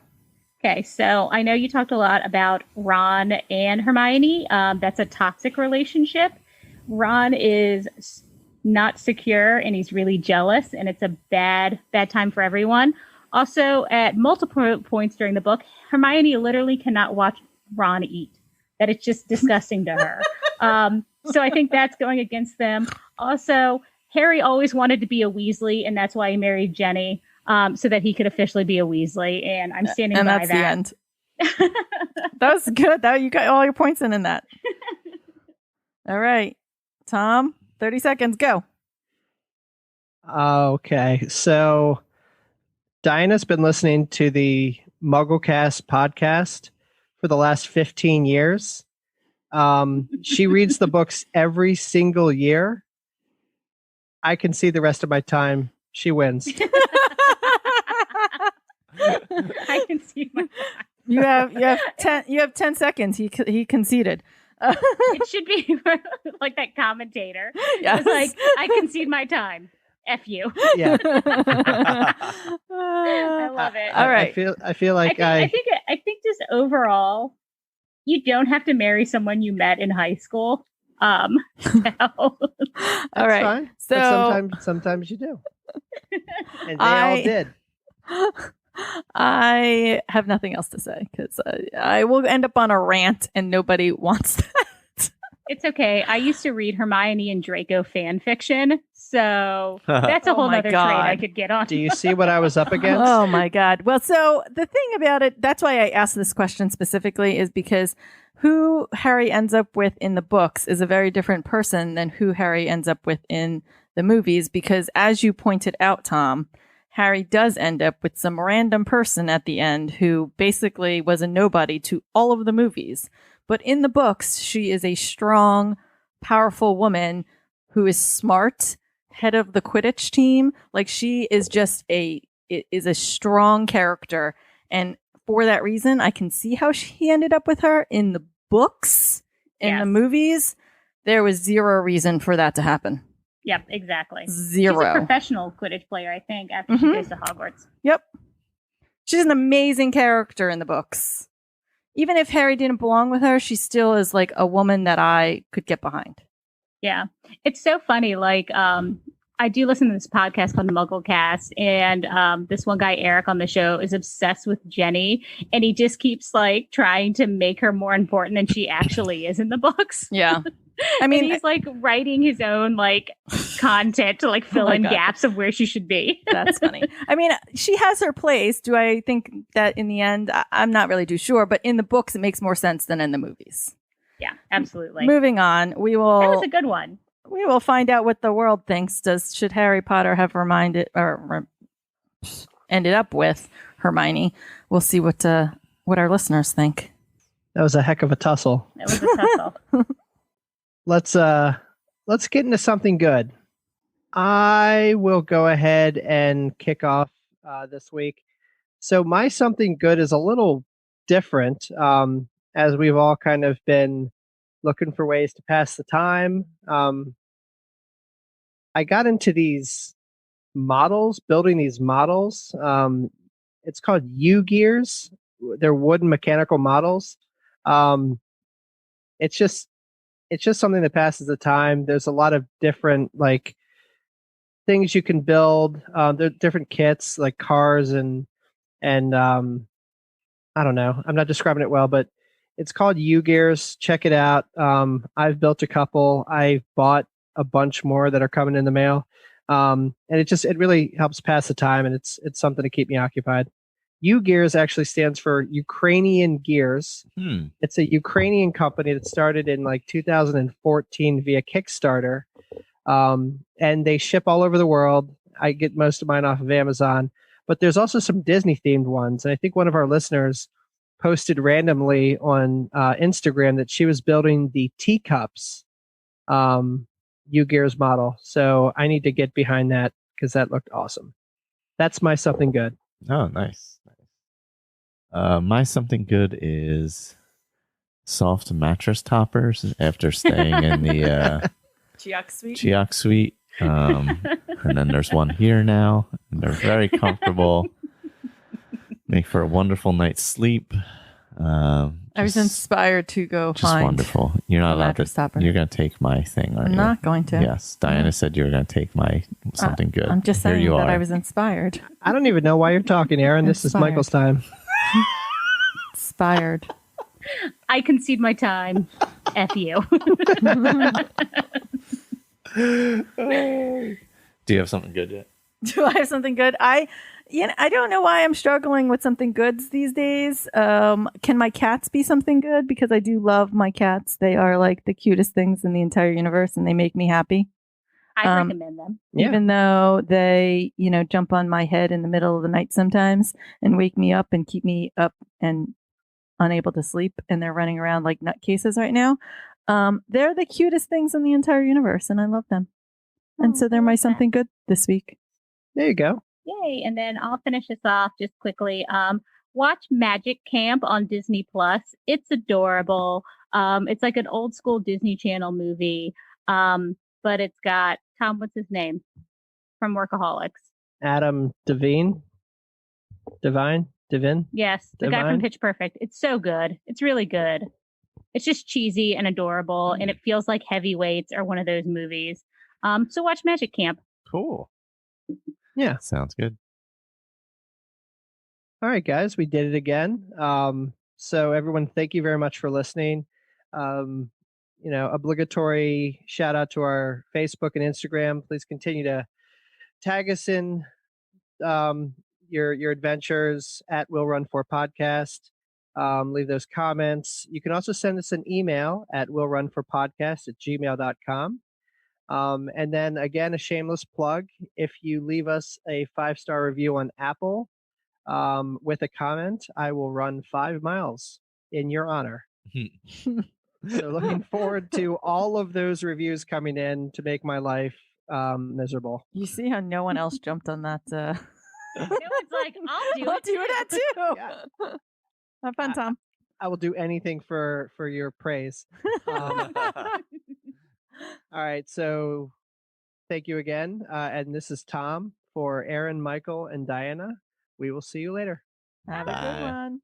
Okay, so I know you talked a lot about Ron and Hermione. That's a toxic relationship. Ron is not secure, and he's really jealous, and it's a bad time for everyone. Also, at multiple points during the book, Hermione literally cannot watch Ron eat. That it's just disgusting to her. So I think that's going against them. Also, Harry always wanted to be a Weasley, and that's why he married Jenny, so that he could officially be a Weasley. And I'm standing by that's that. The end. That was good. That you got all your points in that. All right, Tom, 30 seconds, go. Okay, so Diana's been listening to the MuggleCast podcast for the last 15 years. She reads the books every single year. I can see the rest of my time. She wins. I can see my time. You have 10 seconds. He conceded. It should be like that commentator. Yes. It's like, I concede my time. F you. Yeah. I love it. All right. I feel like I think just overall, you don't have to marry someone you met in high school. All right. Fine, so but sometimes you do. And they all did. I have nothing else to say because I will end up on a rant and nobody wants that. It's okay. I used to read Hermione and Draco fan fiction, so that's a whole other trade I could get on. Do you see what I was up against? Oh my God. Well, so the thing about it, that's why I asked this question specifically, is because who Harry ends up with in the books is a very different person than who Harry ends up with in the movies, because as you pointed out, Tom, Harry does end up with some random person at the end who basically was a nobody to all of the movies. But in the books, she is a strong, powerful woman who is smart, head of the Quidditch team. Like, she is just a strong character. And for that reason, I can see how he ended up with her in the books. In the movies, there was zero reason for that to happen. Yep, exactly. Zero. She's a professional Quidditch player, I think, after she goes to Hogwarts. Yep. She's an amazing character in the books. Even if Harry didn't belong with her, she still is like a woman that I could get behind. Yeah. It's so funny. Like, I do listen to this podcast called the MuggleCast, and this one guy, Eric, on the show is obsessed with Jenny, and he just keeps like trying to make her more important than she actually is in the books. Yeah. I mean, and he's like writing his own like content to like fill in gaps of where she should be. That's funny. I mean, she has her place. Do I think that in the end? I'm not really too sure, but in the books, it makes more sense than in the movies. Yeah, absolutely. Moving on, That was a good one. We will find out what the world thinks. Should Harry Potter have ended up with Hermione? We'll see what our listeners think. That was a heck of a tussle. That was a tussle. Let's get into something good. I will go ahead and kick off this week. So my something good is a little different, as we've all kind of been looking for ways to pass the time. I got into these models, building these models. It's called U-Gears. They're wooden mechanical models. It's just something that passes the time. There's a lot of different like things you can build. There are different kits like cars and I don't know. I'm not describing it well, but it's called U-Gears. Check it out. I've built a couple. I bought a bunch more that are coming in the mail. And it really helps pass the time, and it's something to keep me occupied. U-Gears actually stands for Ukrainian Gears. It's a Ukrainian company that started in like 2014 via Kickstarter. And they ship all over the world. I get most of mine off of Amazon, but there's also some Disney themed ones. And I think one of our listeners posted randomly on Instagram that she was building the teacups U-Gears model. So I need to get behind that because that looked awesome. That's my something good. Oh, nice. My something good is soft mattress toppers after staying in the Cheock Suite. And then there's one here now. And they're very comfortable. Make for a wonderful night's sleep. I was inspired to go just find wonderful. You're not allowed to. Topper. You're going to take my thing, aren't I'm you? not going to. Yes. Diana said you were going to take my something good. I'm just Here saying you that are. I was inspired. I don't even know why you're talking, Aaron. This is Michael's time. Inspired. I concede my time. F you. Do you have something good yet? Do I have something good? I don't know why I'm struggling with something goods these days. Can my cats be something good? Because I do love my cats. They are like the cutest things in the entire universe, and they make me happy. I recommend them. Yeah. Even though they, jump on my head in the middle of the night sometimes and wake me up and keep me up and unable to sleep, and they're running around like nutcases right now. They're the cutest things in the entire universe, and I love them. And so they're my something good this week. There you go. Yay. And then I'll finish this off just quickly. Watch Magic Camp on Disney Plus. It's adorable. It's like an old school Disney Channel movie. But it's got Tom, what's his name? From Workaholics. Adam Devine. Yes, the guy from Pitch Perfect. It's so good. It's really good. It's just cheesy and adorable, and it feels like Heavyweights or one of those movies. So watch Magic Camp. Cool. Yeah. Sounds good. All right, guys, we did it again. So everyone, thank you very much for listening. Obligatory shout out to our Facebook and Instagram. Please continue to tag us in your adventures at Will Run For Podcast. Leave those comments. You can also send us an email at willrunforpodcast@gmail.com. And then again, a shameless plug. If you leave us a 5-star review on Apple with a comment, I will run 5 miles in your honor. So looking forward to all of those reviews coming in to make my life miserable. You see how no one else jumped on that? No one's like, I'll do that too. Yeah. Have fun, Tom. I will do anything for your praise. All right, so thank you again. And this is Tom for Erin, Michael, and Diana. We will see you later. Have a good one.